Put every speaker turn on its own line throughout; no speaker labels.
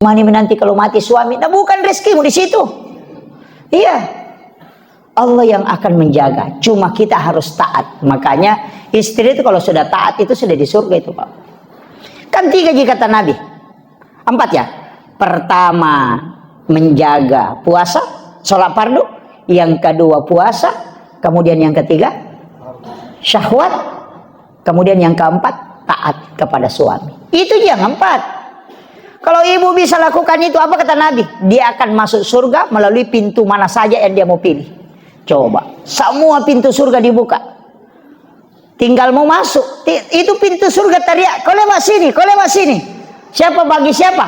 Mani menanti kalau mati suami, nah bukan rezekimu di situ. Iya, Allah yang akan menjaga. Cuma kita harus taat. Makanya istri itu kalau sudah taat itu sudah di surga itu, Pak. Kan 3 jika kata Nabi. 4 ya. Pertama menjaga puasa, sholat fardu. Yang kedua puasa. Kemudian yang ketiga syahwat. Kemudian yang keempat taat kepada suami. Itu yang 4. Kalau ibu bisa lakukan itu, apa kata Nabi? Dia akan masuk surga melalui pintu mana saja yang dia mau pilih. Coba, semua pintu surga dibuka. Tinggal mau masuk. Itu pintu surga teriak, kau lewat sini, kau lewat sini. Siapa bagi siapa?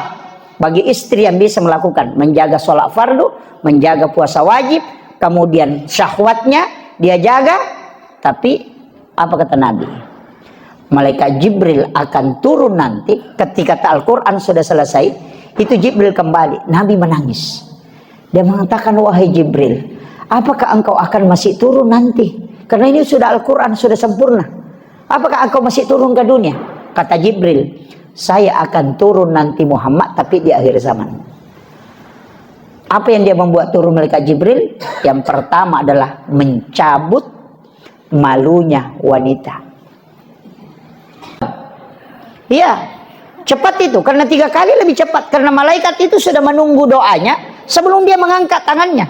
Bagi istri yang bisa melakukan. Menjaga sholat fardu, menjaga puasa wajib. Kemudian syahwatnya dia jaga. Tapi, apa kata Nabi? Malaikat Jibril akan turun nanti ketika Al-Quran sudah selesai. Itu Jibril kembali. Nabi menangis. Dia mengatakan, wahai Jibril, apakah engkau akan masih turun nanti? Karena ini sudah Al-Quran, sudah sempurna. Apakah engkau masih turun ke dunia? Kata Jibril, saya akan turun nanti Muhammad, tapi di akhir zaman. Apa yang dia membuat turun malaikat Jibril? Yang pertama adalah mencabut malunya wanita. Iya, cepat itu. Karena 3 kali lebih cepat. Karena malaikat itu sudah menunggu doanya sebelum dia mengangkat tangannya.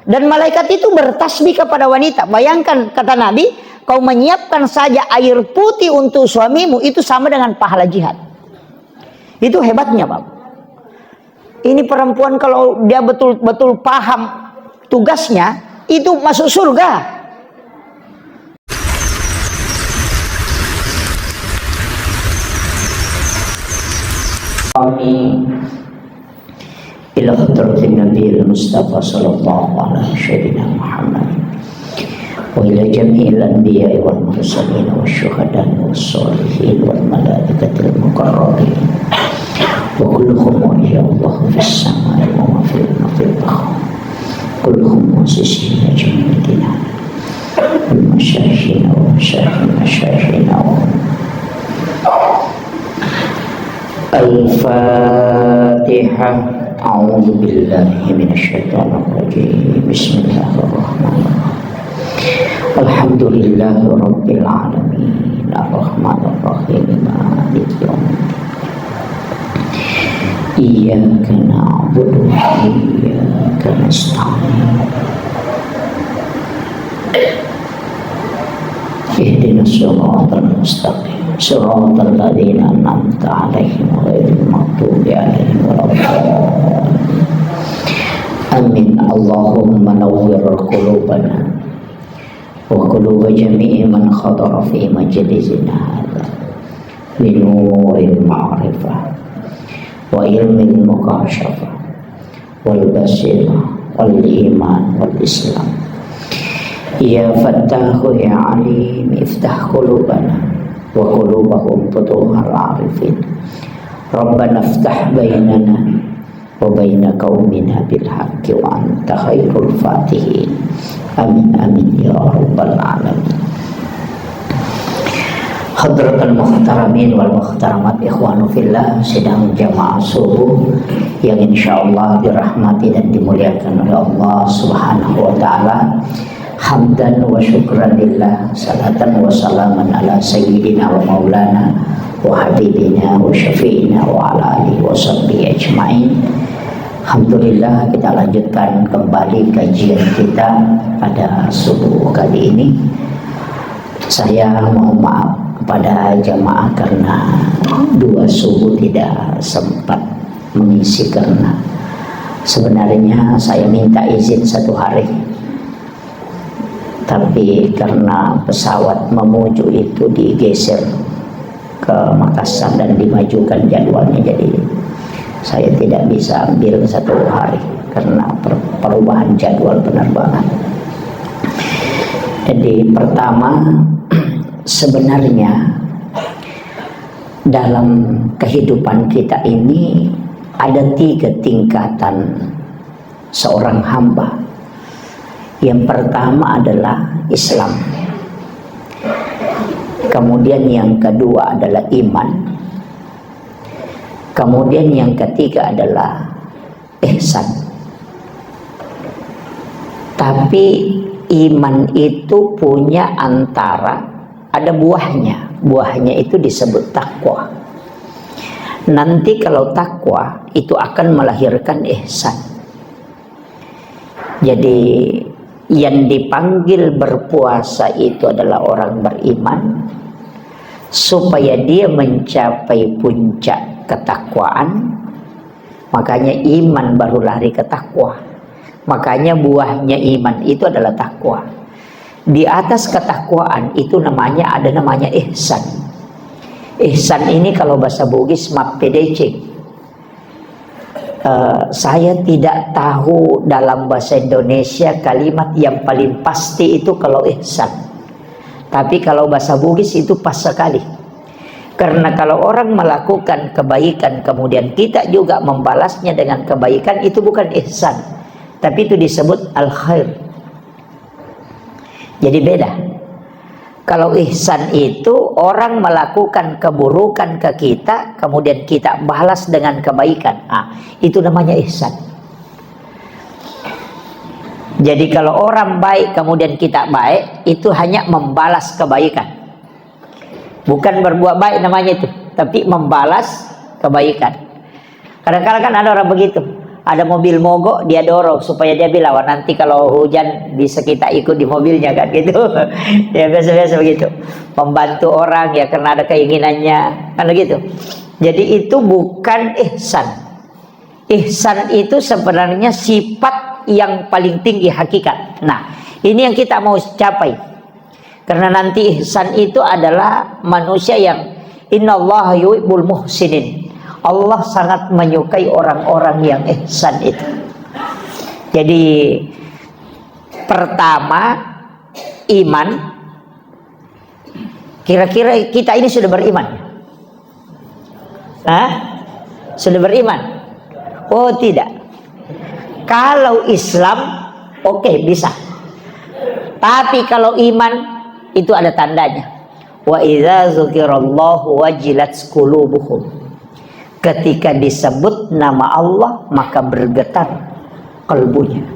Dan malaikat itu bertasbih kepada wanita. Bayangkan, kata Nabi, kau menyiapkan saja air putih untuk suamimu, itu sama dengan pahala jihad. Itu hebatnya, Pak. Ini perempuan kalau dia betul-betul paham tugasnya, itu masuk surga. Amin. Ila hadratin Nabi Mustafa sallallahu alaihi wasallam Muhammad wa ila jami'il anbiya'i wal mursalin wasyuhada'i wassalihin wal malaikatil muqarrabin wa kulluhum ya Allah fis samai wa ma fil ardi kulluhum musisina jami'ina wal masyayikhina wa masyayikhina Al-Fatihah. A'udzu billahi minasyaitonir rajim. Bismillahirrahmanirrahim. Alhamdulillahi rabbil alamin. Arrahmanir rahim. Maliki yaumiddin. Iyyaka na'budu wa iyyaka nasta'in. Ihdinas siratal mustaqim. Siratal ladzina an'amta 'alaihim ghairil maghdubi 'alaihim waladdallin. Amin. Allahumma nawwir qulubana wa quluba jami'i man khadara fi majlisina hadza bi nuril ma'rifah wa ilmil mukashafah wal basirah wal iman wal islam. Ya Fattahu ya Alim, iftah qulubana wa qulubahum futuhal arifin. Rabbana iftah bainana wa baina qaumina bil haqqi wa anta khairul fatihin. Amin amin ya rabbal alamin. Hadratul muhtaramin wal muhtaramat ikhwanu fillah, sidang jamaah subuh yang insyaallah dirahmati dan dimuliakan oleh Allah Subhanahu wa taala. Hamdan wa syukran lillah, salatan wa salaman ala sayyidina wa maulana wa habibina wa syafi'ina wa ala alihi wa sahbihi ajma'in. Alhamdulillah, kita lanjutkan kembali kajian kita pada subuh kali ini. Saya mohon maaf kepada jamaah karena 2 subuh tidak sempat mengisi, karena sebenarnya saya minta izin 1 hari, tapi karena pesawat memuju itu digeser ke Makassar dan dimajukan jadwalnya, jadi saya tidak bisa ambil 1 hari karena perubahan jadwal penerbangan. Jadi pertama, sebenarnya dalam kehidupan kita ini ada 3 tingkatan seorang hamba. Yang pertama adalah Islam, kemudian yang kedua adalah iman, Kemudian yang ketiga adalah ihsan. Tapi iman itu punya ada buahnya. Buahnya itu disebut takwa. Nanti kalau takwa itu akan melahirkan ihsan. Jadi yang dipanggil berpuasa itu adalah orang beriman, supaya dia mencapai puncak ketakwaan. Makanya iman baru lari ke takwa. Makanya buahnya iman itu adalah takwa. Di atas ketakwaan itu ada namanya ihsan. Ihsan ini kalau bahasa Bugis mapedece. Saya tidak tahu dalam bahasa Indonesia kalimat yang paling pasti itu kalau ihsan. Tapi kalau bahasa Bugis itu pas sekali. Karena kalau orang melakukan kebaikan kemudian kita juga membalasnya dengan kebaikan, itu bukan ihsan, tapi itu disebut al-khair. Jadi beda. Kalau ihsan itu orang melakukan keburukan ke kita, kemudian kita balas dengan kebaikan. Itu namanya ihsan. Jadi kalau orang baik kemudian kita baik, itu hanya membalas kebaikan. Bukan berbuat baik namanya itu, tapi membalas kebaikan. Kadang-kadang kan ada orang begitu. Ada mobil mogok, dia dorong supaya dia bilang, wah nanti kalau hujan bisa kita ikut di mobilnya kan gitu. Ya biasa-biasa begitu. Membantu orang ya karena ada keinginannya kan begitu. Jadi itu bukan ihsan. Ihsan itu sebenarnya sifat yang paling tinggi hakikat. Nah, ini yang kita mau capai. Karena nanti ihsan itu adalah manusia yang innallaha yuhibbul muhsinin. Allah sangat menyukai orang-orang yang ihsan itu. Jadi pertama iman. Kira-kira kita ini sudah beriman? Sudah beriman? Oh tidak. Kalau Islam oke, bisa. Tapi kalau iman itu ada tandanya. Wa idza dzukirallahu wajilat qulubuhum. Ketika disebut nama Allah maka bergetar kalbunya.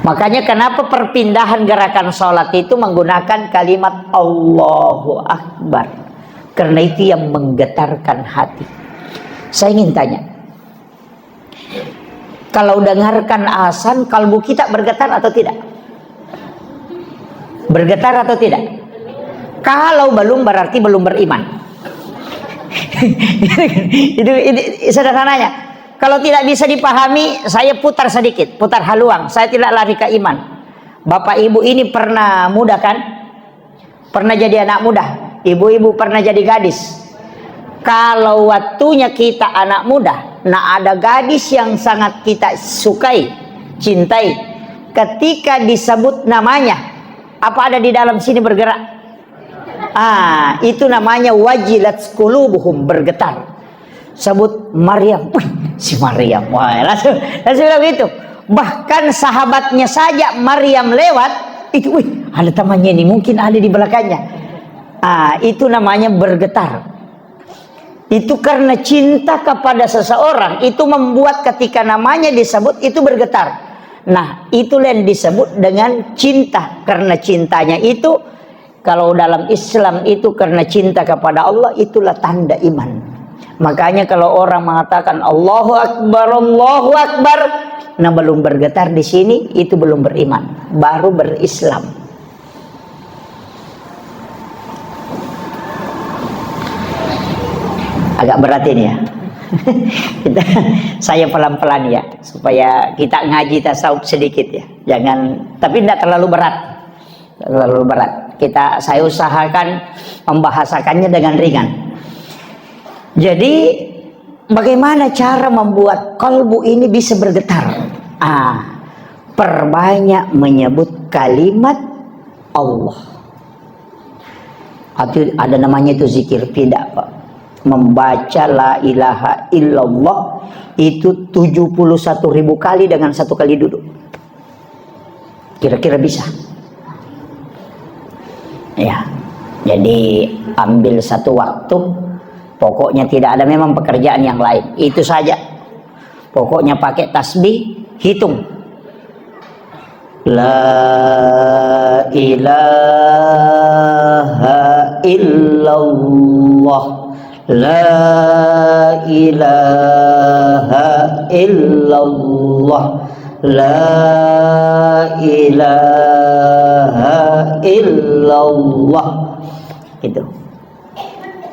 Makanya kenapa perpindahan gerakan sholat itu menggunakan kalimat Allahu Akbar, karena itu yang menggetarkan hati. Saya ingin tanya, kalau dengarkan azan kalbu kita bergetar atau tidak? Bergetar atau tidak? Kalau belum berarti belum beriman. itu sederhananya. Kalau tidak bisa dipahami, saya putar sedikit, putar haluang. Saya tidak lari ke iman. Bapak ibu ini pernah muda kan? Pernah jadi anak muda. Ibu-ibu pernah jadi gadis. Kalau waktunya kita anak muda, nah ada gadis yang sangat kita sukai, cintai. Ketika disebut namanya, apa ada di dalam sini bergerak? Itu namanya wajilat qulubuhum, bergetar. Sebut Maryam, si Maryam, wah, langsung bilang gitu. Bahkan sahabatnya saja Maryam lewat, itu, ada temannya ini, mungkin ada di belakangnya. Itu namanya bergetar. Itu karena cinta kepada seseorang, itu membuat ketika namanya disebut itu bergetar. Nah, itulah yang disebut dengan cinta. Karena cintanya itu, kalau dalam Islam itu karena cinta kepada Allah, itulah tanda iman. Makanya kalau orang mengatakan Allahu Akbar, Allahu Akbar, nah belum bergetar di sini, itu belum beriman, baru berislam. Agak berat ini ya. Saya pelan-pelan ya, supaya kita ngaji tasawuf sedikit ya. Jangan, tapi tidak terlalu berat. Terlalu berat. Saya usahakan membahasakannya dengan ringan. Jadi bagaimana cara membuat kalbu ini bisa bergetar? Perbanyak menyebut kalimat Allah. Ada namanya itu zikir tidak, Pak. Membaca la ilaha illallah itu 71.000 kali dengan 1 kali duduk. Kira-kira bisa? Ya, jadi ambil satu waktu Pokoknya tidak ada memang pekerjaan yang lain. Itu saja. Pokoknya pakai tasbih, hitung. La ilaha illallah. La ilaha illallah. La ilaha illallah. Itu.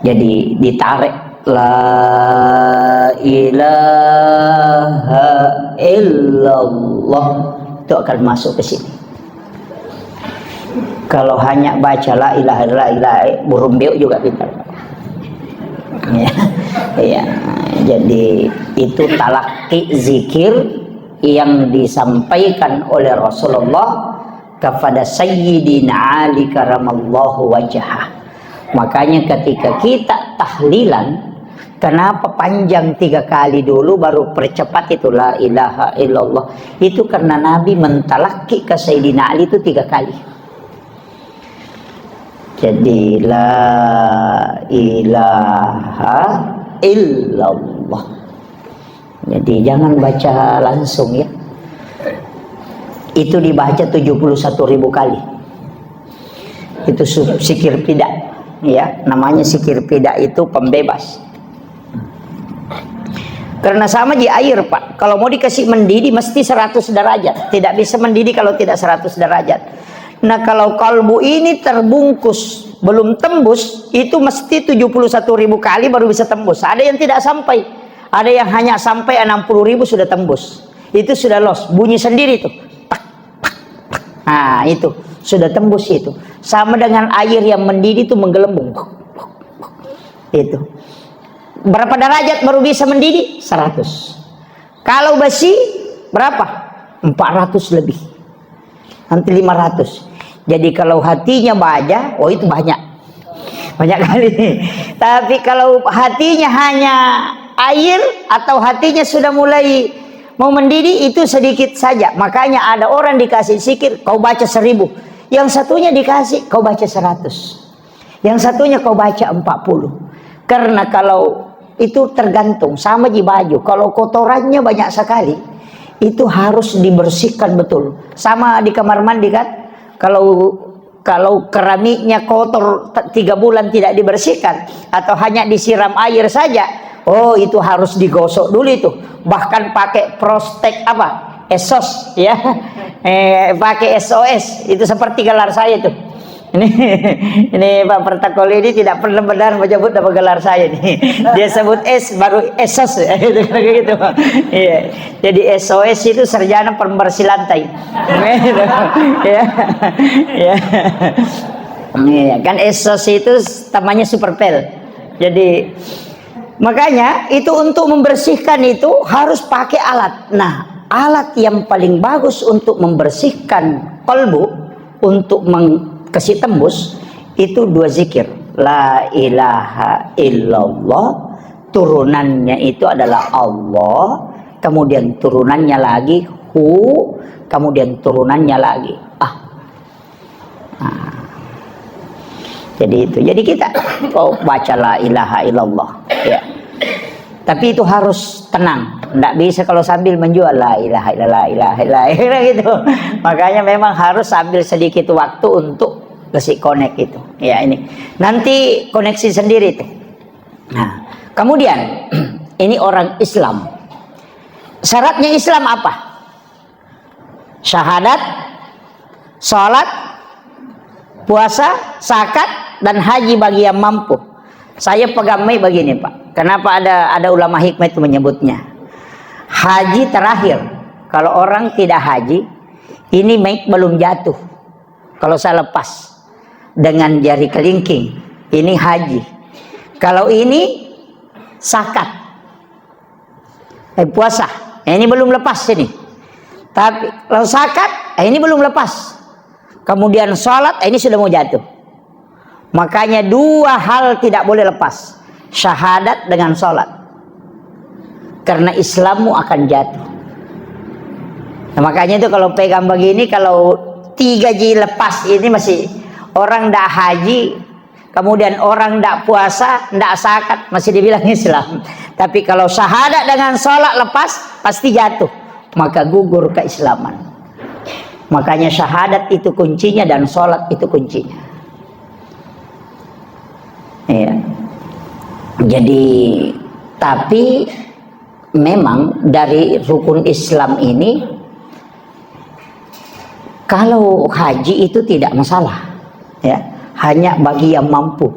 Jadi ditarik la ilaha illallah, itu akan masuk ke sini. Kalau hanya baca la ilaha illallah, burung beo juga pintar. Ya, ya. Jadi itu talaki zikir yang disampaikan oleh Rasulullah kepada Sayyidina Ali karamallahu wajhah. Makanya ketika kita tahlilan, kenapa panjang 3 kali dulu baru percepat itu la ilaha illallah? Itu karena Nabi mentalaki ke Sayyidina Ali itu 3 kali. Jadi la ilaha illallah. Jadi jangan baca langsung ya. Itu dibaca 71.000 kali. Itu zikir pida. Ya, namanya zikir pida itu pembebas. Karena sama di air, Pak. Kalau mau dikasih mendidih mesti 100 derajat. Tidak bisa mendidih kalau tidak 100 derajat. Nah, kalau kalbu ini terbungkus belum tembus, itu mesti 71.000 kali baru bisa tembus. Ada yang tidak sampai. Ada yang hanya sampai 60.000 sudah tembus. Itu sudah los, bunyi sendiri tuh. Nah, itu sudah tembus itu. Sama dengan air yang mendidih itu menggelembung. Itu. Berapa derajat baru bisa mendidih? 100. Kalau besi berapa? 400 lebih. Nanti 500. Jadi kalau hatinya baja, oh itu banyak. Banyak kali. Tapi kalau hatinya hanya air atau hatinya sudah mulai mau mendidih, itu sedikit saja. Makanya ada orang dikasih zikir, kau baca 1000. Yang satunya dikasih, kau baca 100. Yang satunya kau baca 40. Karena kalau itu tergantung, sama di baju. Kalau kotorannya banyak sekali, itu harus dibersihkan betul. Sama di kamar mandi kan, kalau keramiknya kotor 3 bulan tidak dibersihkan, atau hanya disiram air saja, oh itu harus digosok dulu itu. Bahkan pakai prostek apa? Esos ya. Pakai SOS. Itu seperti gelar saya tuh. Ini Pak Pertakoli ini tidak pernah benar menyebut nama gelar saya nih. Dia sebut S baru Esos gitu. Iya. Jadi SOS itu sarjana pembersih lantai. Ya. Ya. Iya, kan Esos itu namanya superpel. Jadi makanya itu untuk membersihkan itu harus pakai alat. Nah, alat yang paling bagus untuk membersihkan kalbu, untuk kasih tembus, itu 2 zikir. La ilaha illallah, turunannya itu adalah Allah, kemudian turunannya lagi hu, kemudian turunannya lagi ah. Nah, jadi itu. Jadi kita baca la ilaha illallah ya. Tapi itu harus tenang. Tidak bisa kalau sambil menjual la ilaha illallah gitu. Makanya memang harus sambil sedikit waktu untuk kasih connect itu. Ya ini. Nanti koneksi sendiri itu. Nah, kemudian ini orang Islam. Syaratnya Islam apa? Syahadat, sholat, puasa, zakat, dan haji bagi yang mampu. Saya pegamai begini Pak. Kenapa ada ulama hikmah itu menyebutnya? Haji terakhir. Kalau orang tidak haji, ini mic belum jatuh. Kalau saya lepas dengan jari kelingking, ini haji. Kalau ini zakat, puasa, ini belum lepas ini. Tapi kalau zakat, ini belum lepas. Kemudian sholat, ini sudah mau jatuh. Makanya 2 hal tidak boleh lepas. Syahadat dengan sholat. Karena Islammu akan jatuh. Nah, makanya itu kalau pegang begini, kalau 3 ji lepas ini masih orang dah haji, kemudian orang tidak puasa, tidak zakat, masih dibilang Islam. Tapi kalau syahadat dengan sholat lepas, pasti jatuh, maka gugur keislaman. Makanya syahadat itu kuncinya dan sholat itu kuncinya. Ya. Jadi, tapi memang dari rukun Islam ini, kalau haji itu tidak masalah, ya, hanya bagi yang mampu.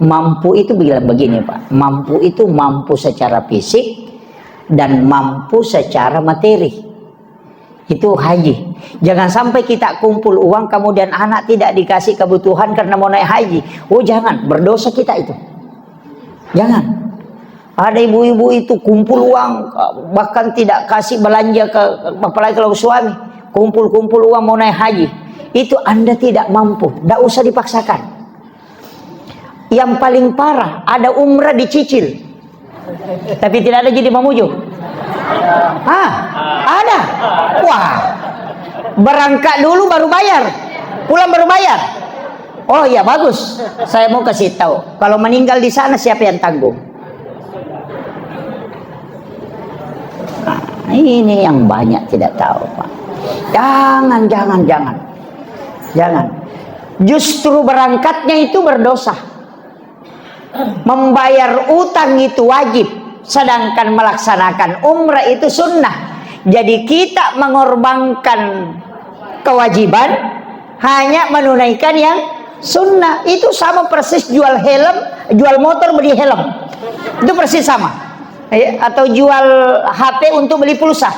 Mampu itu bilang begini Pak, mampu itu mampu secara fisik dan mampu secara materi. Itu haji. Jangan sampai kita kumpul uang kemudian anak tidak dikasih kebutuhan karena mau naik haji. Oh jangan, berdosa kita itu. Jangan. Ada ibu-ibu itu kumpul uang bahkan tidak kasih belanja ke, apalagi kalau suami, kumpul-kumpul uang mau naik haji. Itu Anda tidak mampu, tidak usah dipaksakan. Yang paling parah, ada umrah dicicil, tapi tidak ada jadi mamuju. Ada. Wah, berangkat dulu baru bayar, pulang baru bayar. Oh ya bagus. Saya mau kasih tahu, kalau meninggal di sana siapa yang tanggung? Nah, ini yang banyak tidak tahu Pak. Jangan. Justru berangkatnya itu berdosa. Membayar utang itu wajib, sedangkan melaksanakan umrah itu sunnah. Jadi kita mengorbankan kewajiban hanya menunaikan yang sunnah. Itu sama persis jual helm, jual motor beli helm, itu persis sama. Atau jual HP untuk beli pulsa,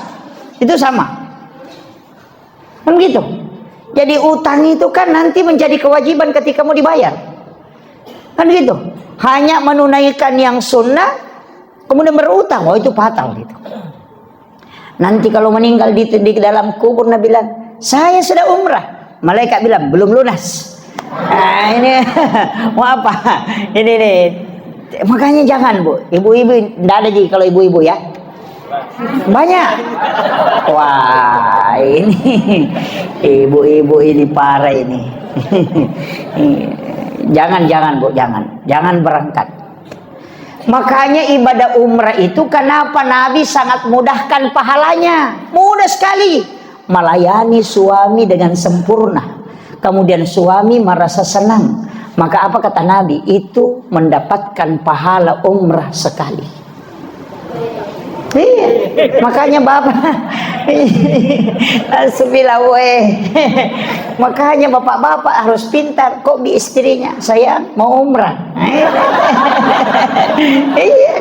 itu sama. Kan gitu. Jadi utang itu kan nanti menjadi kewajiban ketika mau dibayar. Kan gitu. Hanya menunaikan yang sunnah kemudian berutang, oh itu fatal gitu. Nanti kalau meninggal di dalam kubur, Nabi bilang, saya sudah umrah. Malaikat bilang, belum lunas. Nah ini mau apa? Ini nih. Makanya jangan Bu, ibu-ibu tidak ada jadi kalau ibu-ibu ya. Banyak. Wah ini ibu-ibu ini parah ini. Jangan Bu, jangan berangkat. Makanya ibadah umrah itu kenapa Nabi sangat mudahkan pahalanya, mudah sekali. Melayani suami dengan sempurna, kemudian suami merasa senang. Maka apa kata Nabi? Itu mendapatkan pahala umrah sekali. Iya, makanya bapak makanya bapak-bapak harus pintar. Kok bi istrinya, saya mau umrah. Iya.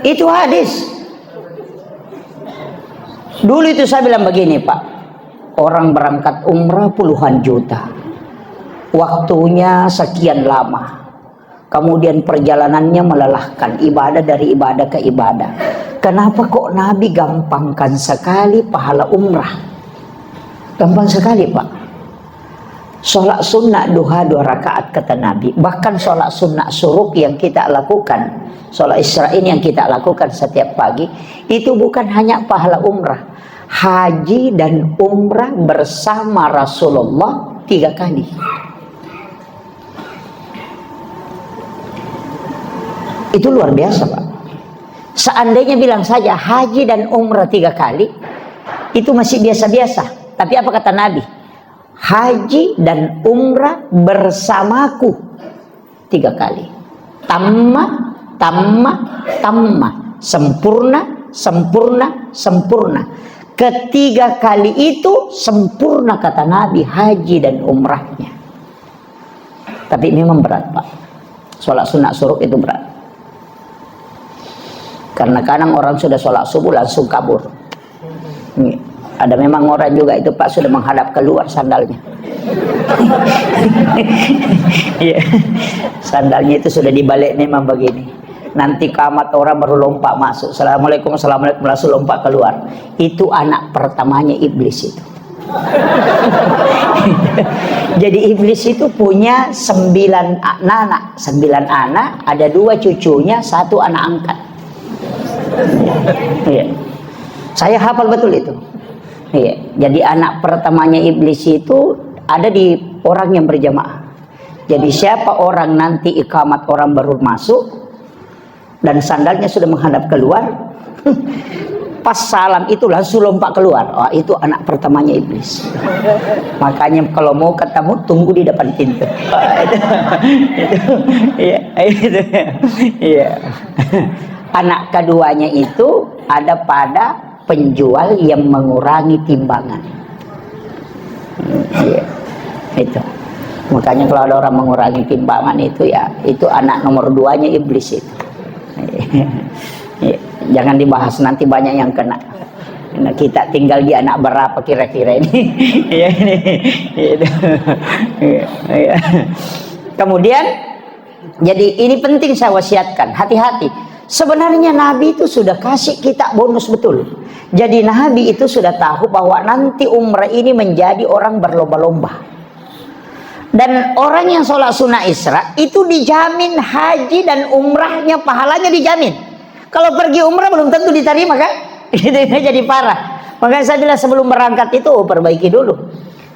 Itu hadis. Dulu itu saya bilang begini Pak, orang berangkat umrah puluhan juta, waktunya sekian lama, kemudian perjalanannya melelahkan, ibadah dari ibadah ke ibadah. Kenapa kok Nabi gampangkan sekali pahala umrah? Gampang sekali Pak. Sholat sunnah duha 2 rakaat kata Nabi. Bahkan sholat sunnah suruk yang kita lakukan, sholat Isra ini yang kita lakukan setiap pagi, itu bukan hanya pahala umrah. Haji dan umrah bersama Rasulullah 3 kali. Itu luar biasa Pak. Seandainya bilang saja haji dan umrah 3 kali, itu masih biasa-biasa. Tapi apa kata Nabi? Haji dan umrah bersamaku 3 kali. Tamma. Sempurna. Ketiga kali itu sempurna kata Nabi haji dan umrahnya. Tapi memang berat Pak. Sholat sunnah suruk itu berat. Karena kadang orang sudah sholat subuh langsung kabur. Ada memang orang juga itu Pak sudah menghadap keluar sandalnya. Ya, sandalnya itu sudah dibalik memang begini. Nanti kamat orang baru lompat masuk. Assalamualaikum langsung lompat keluar. Itu anak pertamanya iblis itu. Jadi iblis itu punya 9 anak, ada 2 cucunya, 1 anak angkat. Iya. Saya hafal betul itu. Iya. Jadi anak pertamanya iblis itu ada di orang yang berjamaah. Jadi siapa orang nanti iqamat orang baru masuk dan sandalnya sudah menghadap keluar, pas salam itu langsung lompat keluar. Oh, itu anak pertamanya iblis. Makanya kalau mau ketemu tunggu di depan pintu. Iya. Anak keduanya itu ada pada penjual yang mengurangi timbangan. Iya. Itu. Makanya kalau ada orang mengurangi timbangan itu ya, itu anak nomor 2-nya iblis itu. Jangan dibahas, nanti banyak yang kena. Nah, kita tinggal di anak berapa kira-kira ini? Kemudian, jadi ini penting saya wasiatkan, hati-hati. Sebenarnya Nabi itu sudah kasih kita bonus betul. Jadi Nabi itu sudah tahu bahwa nanti umrah ini menjadi orang berlomba-lomba. Dan orang yang sholat sunnah Isra itu dijamin haji dan umrahnya pahalanya dijamin. Kalau pergi umrah belum tentu diterima kan? Itu jadi parah. Makanya saya bilang sebelum berangkat itu perbaiki dulu.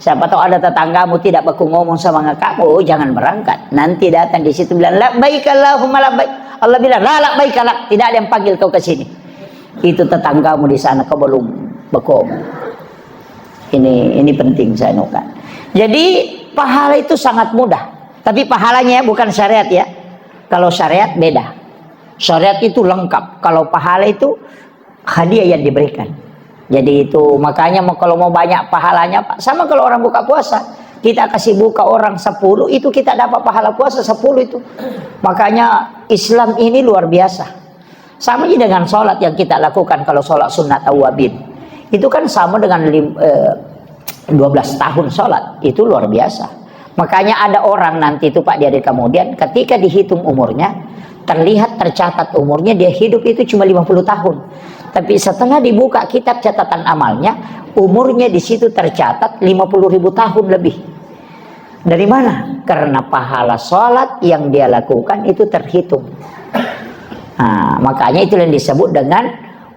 Siapa tahu ada tetanggamu tidak baku ngomong sama kamu, jangan berangkat. Nanti datang di situ bilang labbaik Allahumma labbaik. Allah bilang la labbaik lak, tidak ada yang panggil kau ke sini. Itu tetanggamu di sana kau belum baku ngomong. Ini penting saya nukan. Jadi pahala itu sangat mudah. Tapi pahalanya bukan syariat ya. Kalau syariat beda. Syariat itu lengkap. Kalau pahala itu hadiah yang diberikan. Jadi itu makanya kalau mau banyak pahalanya Pak. Sama kalau orang buka puasa. Kita kasih buka orang 10 itu kita dapat pahala puasa 10 itu. Makanya Islam ini luar biasa. Sama dengan sholat yang kita lakukan. Kalau sholat sunat awabin. Itu kan sama dengan 12 tahun sholat, itu luar biasa. Makanya ada orang nanti itu Pak, dia kemudian ketika dihitung umurnya, terlihat tercatat umurnya dia hidup itu cuma 50 tahun. Tapi setelah dibuka kitab catatan amalnya, umurnya di situ tercatat 50.000 tahun lebih. Dari mana? Karena pahala sholat yang dia lakukan itu terhitung. Nah, makanya itu yang disebut dengan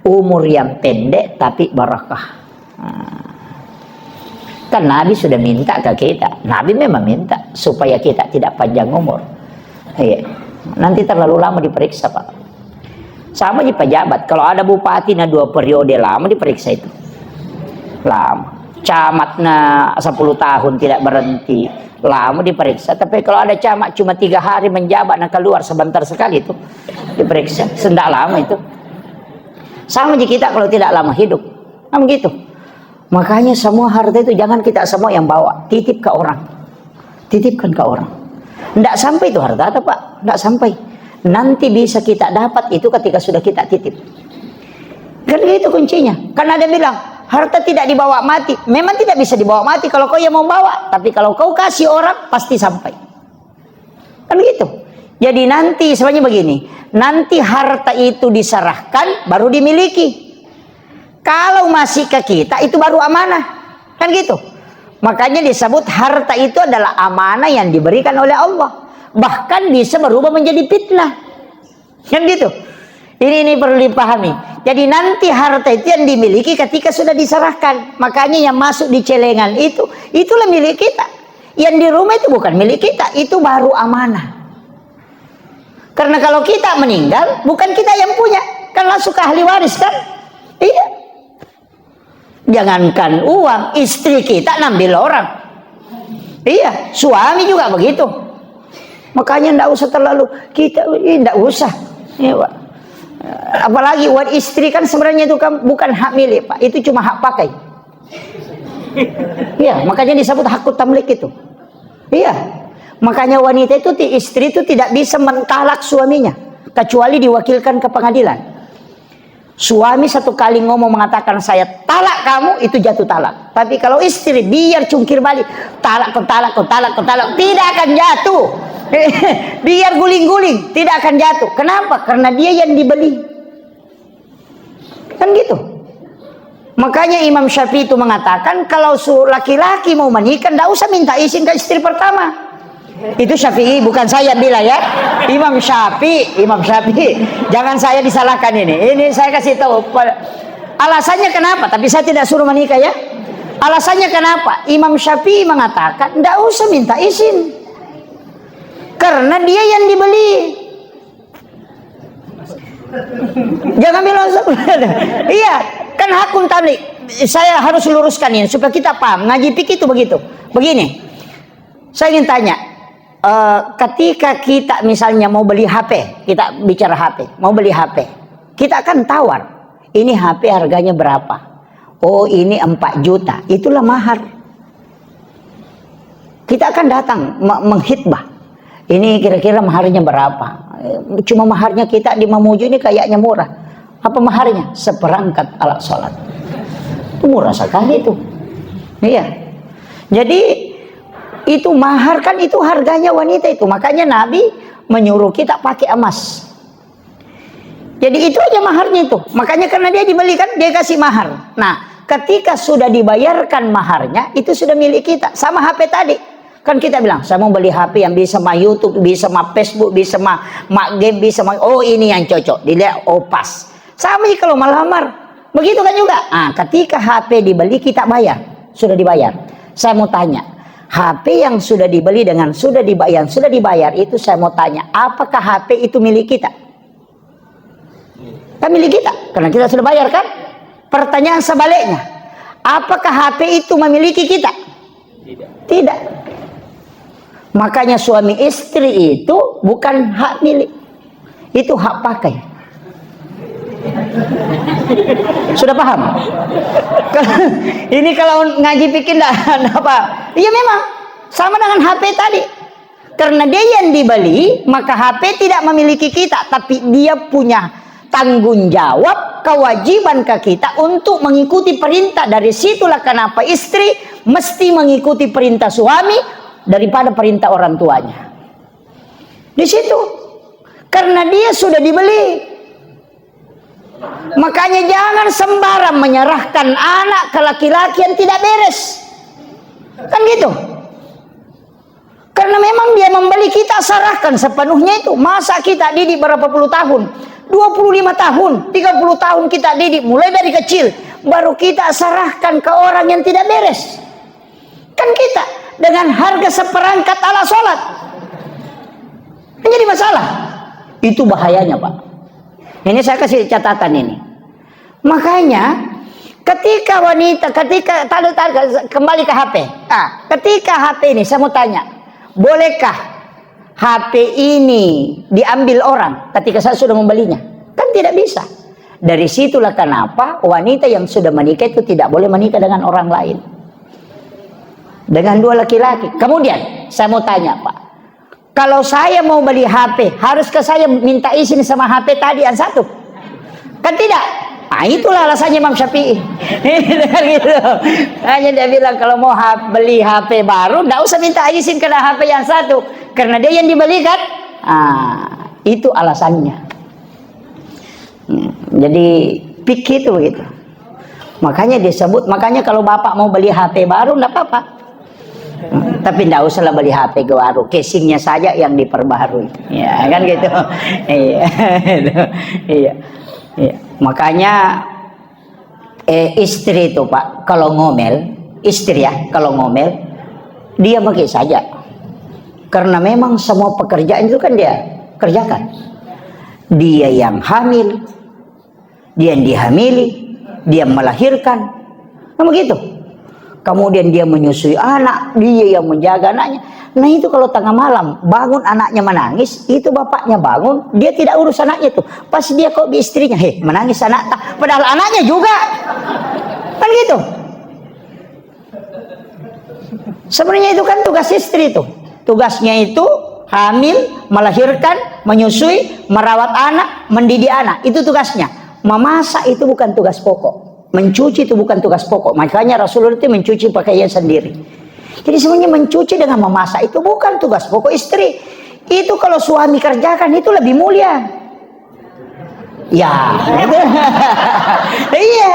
umur yang pendek tapi barakah. Kan Nabi sudah minta ke kita. Nabi memang minta supaya kita tidak panjang umur. Iya. Nanti terlalu lama diperiksa Pak. Sama di pejabat. Kalau ada bupati 2 periode lama diperiksa itu. Lama. Camatnya 10 tahun tidak berhenti. Lama diperiksa. Tapi kalau ada camat cuma 3 hari menjabat dan keluar sebentar sekali itu diperiksa. Sendak lama itu. Sama di kita kalau tidak lama hidup. Nah begitu. Makanya semua harta itu jangan kita semua yang bawa, titip ke orang, titipkan ke orang. Tidak sampai itu harta apa Pak, tidak sampai. Nanti bisa kita dapat itu ketika sudah kita titip. Kan itu kuncinya. Karena ada bilang harta tidak dibawa mati. Memang tidak bisa dibawa mati kalau kau yang mau bawa, tapi kalau kau kasih orang pasti sampai. Kan gitu. Jadi nanti sebenarnya begini, nanti harta itu diserahkan baru dimiliki. Kalau masih ke kita itu baru amanah. Kan gitu. Makanya disebut harta itu adalah amanah yang diberikan oleh Allah. Bahkan bisa berubah menjadi fitnah. Kan gitu. Ini perlu dipahami. Jadi nanti harta itu yang dimiliki ketika sudah diserahkan. Makanya yang masuk di celengan itulah milik kita. Yang di rumah itu bukan milik kita, itu baru amanah. Karena kalau kita meninggal bukan kita yang punya, kan langsung ke ahli waris kan? Iya. Jangankan uang, istri kita ngambil orang. Iya, suami juga begitu. Makanya tidak usah terlalu kita, tidak usah. Ya, Pak. Apalagi buat istri kan sebenarnya itu kan bukan hak milik Pak, itu cuma hak pakai. Iya, makanya disebut hakut tamlik itu. Iya, makanya wanita itu istri itu tidak bisa mentalak suaminya kecuali diwakilkan ke pengadilan. Suami 1 kali ngomong mengatakan saya talak kamu, itu jatuh talak. Tapi kalau istri biar cungkir balik, talak, tidak akan jatuh. Biar guling-guling, tidak akan jatuh. Kenapa? Karena dia yang dibeli. Kan gitu. Makanya Imam Syafi'i itu mengatakan kalau laki-laki mau menikah, tidak usah minta izin ke istri pertama. Itu Syafi'i, bukan saya bilang ya. Imam Syafi'i. Jangan saya disalahkan ini. Ini saya kasih tahu. Alasannya kenapa? Tapi saya tidak suruh menikah ya. Alasannya kenapa? Imam Syafi'i mengatakan tidak usah minta izin. Karena dia yang dibeli. Jangan bilang iya, kan hakun tadi. Saya harus luruskan ini supaya kita paham. Ngaji fikih itu begitu. Begini, saya ingin tanya, ketika kita misalnya mau beli HP, kita bicara HP, mau beli HP, kita akan tawar, ini HP harganya berapa? Oh, ini 4 juta, itulah mahar. Kita akan datang menghitbah, ini kira-kira maharnya berapa? Cuma maharnya kita di Mamuju ini kayaknya murah. Apa maharnya? Seperangkat alat sholat. Itu murah sekali itu. Iya. Jadi itu mahar kan, itu harganya wanita itu. Makanya Nabi menyuruh kita pakai emas. Jadi itu aja maharnya itu. Makanya karena dia dibeli kan, dia kasih mahar. Nah, ketika sudah dibayarkan maharnya, itu sudah milik kita. Sama HP tadi. Kan kita bilang, saya mau beli HP yang bisa sama YouTube, bisa sama Facebook, bisa sama game, bisa sama, oh ini yang cocok. Dilihat, oh pas. Sama kalau melamar. Begitu kan juga. Nah, ketika HP dibeli, kita bayar. Sudah dibayar. Saya mau tanya, HP yang sudah dibeli dengan sudah dibayar itu, saya mau tanya, apakah HP itu milik kita? Kan milik kita, karena kita sudah bayar kan? Pertanyaan sebaliknya, apakah HP itu memiliki kita? Tidak. Makanya suami istri itu bukan hak milik, itu hak pakai. Sudah paham? Ini kalau ngaji pikir enggak apa. Iya memang sama dengan HP tadi. Karena dia yang dibeli, maka HP tidak memiliki kita, tapi dia punya tanggung jawab, kewajiban ke kita untuk mengikuti perintah. Dari situlah kenapa istri mesti mengikuti perintah suami daripada perintah orang tuanya. Di situ. Karena dia sudah dibeli. Makanya jangan sembarang menyerahkan anak ke laki-laki yang tidak beres. Kan gitu. Karena memang dia membeli, kita serahkan sepenuhnya itu. Masa kita didik berapa puluh tahun? 25 tahun, 30 tahun kita didik. Mulai dari kecil. Baru kita serahkan ke orang yang tidak beres. Kan kita dengan harga seperangkat alat sholat. Ini jadi masalah. Itu bahayanya Pak. Ini saya kasih catatan ini. Makanya ketika wanita, kembali ke HP. Ketika HP ini saya mau tanya, bolehkah HP ini diambil orang ketika saya sudah membelinya? Kan tidak bisa. Dari situlah kenapa wanita yang sudah menikah itu tidak boleh menikah dengan orang lain. Dengan dua laki-laki. Kemudian saya mau tanya Pak, kalau saya mau beli HP, haruskah saya minta izin sama HP tadi yang satu? Kan tidak. Nah, itulah alasannya Imam Syafi'i. Gitu. Hanya dia bilang kalau mau beli HP baru, tidak usah minta izin ke HP yang satu, karena dia yang dibelikan. Itu alasannya. Jadi pikir itu begitu. Makanya disebut, makanya kalau bapak mau beli HP baru, tidak apa-apa. Tapi tidak usahlah beli HP baru, casingnya saja yang diperbaharui, ya kan gitu. Iya. Makanya istri itu Pak, kalau ngomel, istri ya, kalau ngomel, dia pakai saja. Karena memang semua pekerjaan itu kan dia kerjakan. Dia yang hamil, dia yang dihamili, dia melahirkan, nah begitu. Kemudian dia menyusui anak, dia yang menjaga anaknya. Nah itu kalau tengah malam bangun anaknya menangis, itu bapaknya bangun, dia tidak urus anaknya tuh. Pas dia kok di istrinya, menangis anak tak, padahal anaknya juga. Kan gitu. Sebenarnya itu kan tugas istri tuh. Tugasnya itu hamil, melahirkan, menyusui, merawat anak, mendidik anak. Itu tugasnya. Memasak itu bukan tugas pokok. Mencuci itu bukan tugas pokok. Makanya Rasulullah itu mencuci pakaian sendiri. Jadi sebenarnya mencuci dengan memasak itu bukan tugas pokok istri. Itu kalau suami kerjakan itu lebih mulia. Ya. Iya.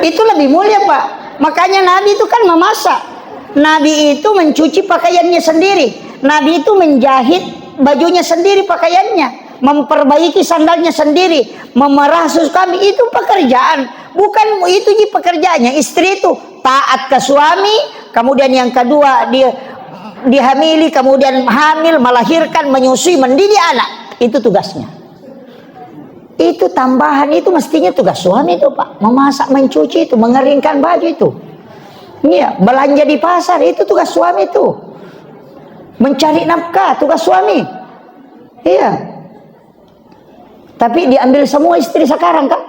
Itu lebih mulia Pak. Makanya Nabi itu kan memasak. Nabi itu mencuci pakaiannya sendiri. Nabi itu menjahit bajunya sendiri, pakaiannya. Memperbaiki sandalnya sendiri, memerah susu kami, itu pekerjaan. Bukan itu pekerjaannya. Istri itu taat ke suami, kemudian yang kedua dia dihamili, kemudian hamil, melahirkan, menyusui, mendidik anak. Itu tugasnya. Itu tambahan, itu mestinya tugas suami itu Pak. Memasak, mencuci itu, mengeringkan baju itu. Iya, belanja di pasar itu tugas suami itu. Mencari nafkah tugas suami. Iya. Tapi diambil semua istri sekarang kan?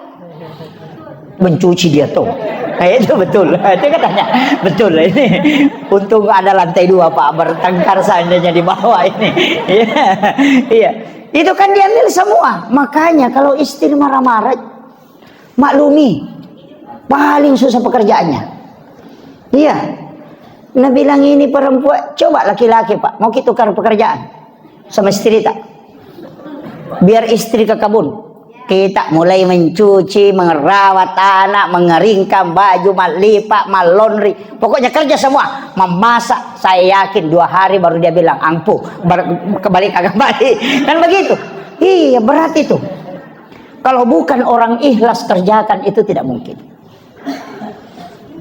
Mencuci dia tuh. Nah, itu betul. Itu katanya betul ini. Untung ada lantai 2 Pak, bertengkar seandainya di bawah ini. Iya. Iya. Itu kan diambil semua. Makanya kalau istri marah-marah, maklumi, paling susah pekerjaannya. Iya. Nah bilang ini perempuan, coba laki-laki Pak, mau kita tukar pekerjaan sama istri tak? Biar istri ke kebun, kita mulai mencuci, merawat anak, mengeringkan baju, melipat, laundry, pokoknya kerja semua, memasak. Saya yakin 2 hari baru dia bilang ampuh, kembali kan begitu. Iya, berat itu. Kalau bukan orang ikhlas kerjakan itu tidak mungkin.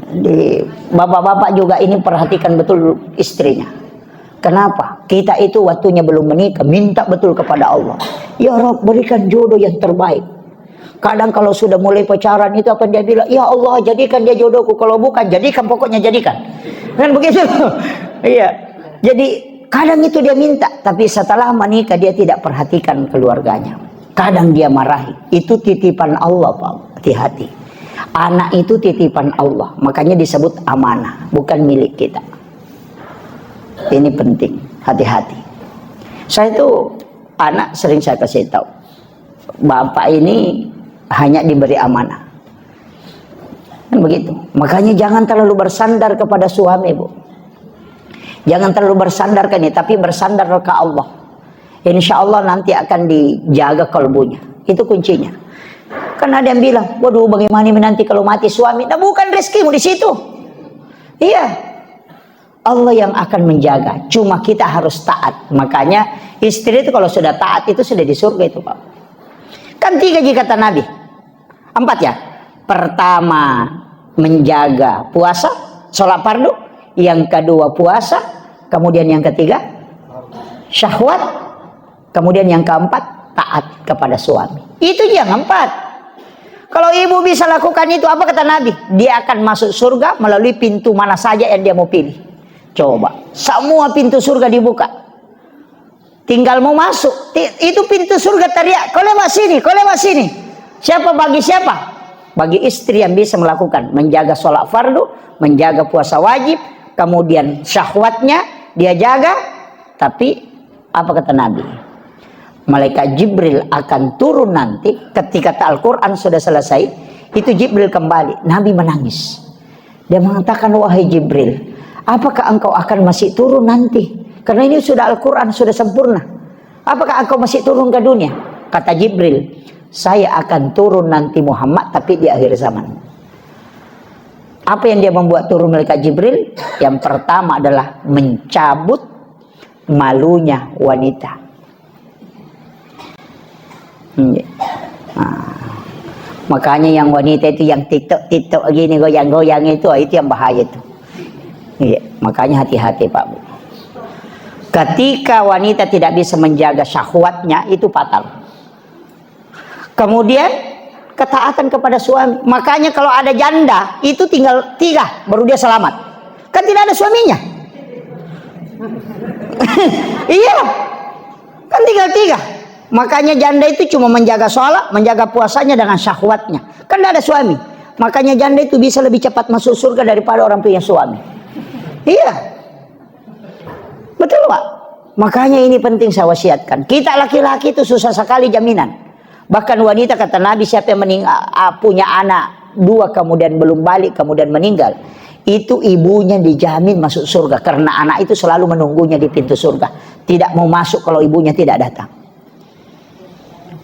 Di bapak-bapak juga ini perhatikan betul istrinya. Kenapa? Kita itu waktunya belum menikah, minta betul kepada Allah. Ya Rabb, berikan jodoh yang terbaik. Kadang kalau sudah mulai pacaran itu akan dia bilang, ya Allah jadikan dia jodohku. Kalau bukan, jadikan, pokoknya jadikan. Kan begitu? Iya. Jadi kadang itu dia minta, tapi setelah menikah dia tidak perhatikan keluarganya. Kadang dia marahi. Itu titipan Allah Pak, hati-hati. Anak itu titipan Allah, makanya disebut amanah, bukan milik kita. Ini penting, hati-hati. Saya itu anak sering saya kasih tahu, bapak ini hanya diberi amanah, kan begitu. Makanya jangan terlalu bersandar kepada suami Bu, jangan terlalu bersandar ke ini, tapi bersandar ke Allah. Insya Allah nanti akan dijaga kalbunya, itu kuncinya. Kan ada yang bilang, waduh bagaimana nanti kalau mati suami? Nah bukan rezekimu di situ. Iya, Allah yang akan menjaga. Cuma kita harus taat. Makanya istri itu kalau sudah taat itu sudah di surga itu Pak. Kan 3 jika kata Nabi. 4 ya. Pertama menjaga puasa, sholat fardu. Yang kedua puasa. Kemudian yang ketiga syahwat. Kemudian yang keempat taat kepada suami. Itu yang 4. Kalau ibu bisa lakukan itu, apa kata Nabi? Dia akan masuk surga melalui pintu mana saja yang dia mau pilih. Coba, semua pintu surga dibuka. Tinggal mau masuk. Itu pintu surga teriak, kau lewat sini, kau lewat sini. Siapa bagi siapa? Bagi istri yang bisa melakukan. Menjaga sholat fardu, menjaga puasa wajib, kemudian syahwatnya dia jaga. Tapi, apa kata Nabi? Malaikat Jibril akan turun nanti ketika Al-Quran sudah selesai. Itu Jibril kembali. Nabi menangis. Dia mengatakan, wahai Jibril, apakah engkau akan masih turun nanti? Karena ini sudah Al-Quran, sudah sempurna. Apakah engkau masih turun ke dunia? Kata Jibril, saya akan turun nanti Muhammad, tapi di akhir zaman. Apa yang dia membuat turun malaikat Jibril? Yang pertama adalah mencabut malunya wanita. Nah, makanya yang wanita itu yang tiktok gini goyang-goyang itu yang bahaya itu. Iya, makanya hati-hati Pak Bu. Ketika wanita tidak bisa menjaga syahwatnya itu fatal. Kemudian ketaatan kepada suami. Makanya kalau ada janda itu tinggal 3 baru dia selamat. Kan tidak ada suaminya. Iya, kan tinggal 3. Makanya janda itu cuma menjaga sholat, menjaga puasanya dengan syahwatnya. Kan tidak ada suami. Makanya janda itu bisa lebih cepat masuk surga daripada orang punya suami. Iya. Betul Pak. Makanya ini penting saya wasiatkan. Kita laki-laki itu susah sekali jaminan. Bahkan wanita kata Nabi, siapa yang punya anak 2 kemudian belum balik, kemudian meninggal, itu ibunya dijamin masuk surga. Karena anak itu selalu menunggunya di pintu surga. Tidak mau masuk kalau ibunya tidak datang.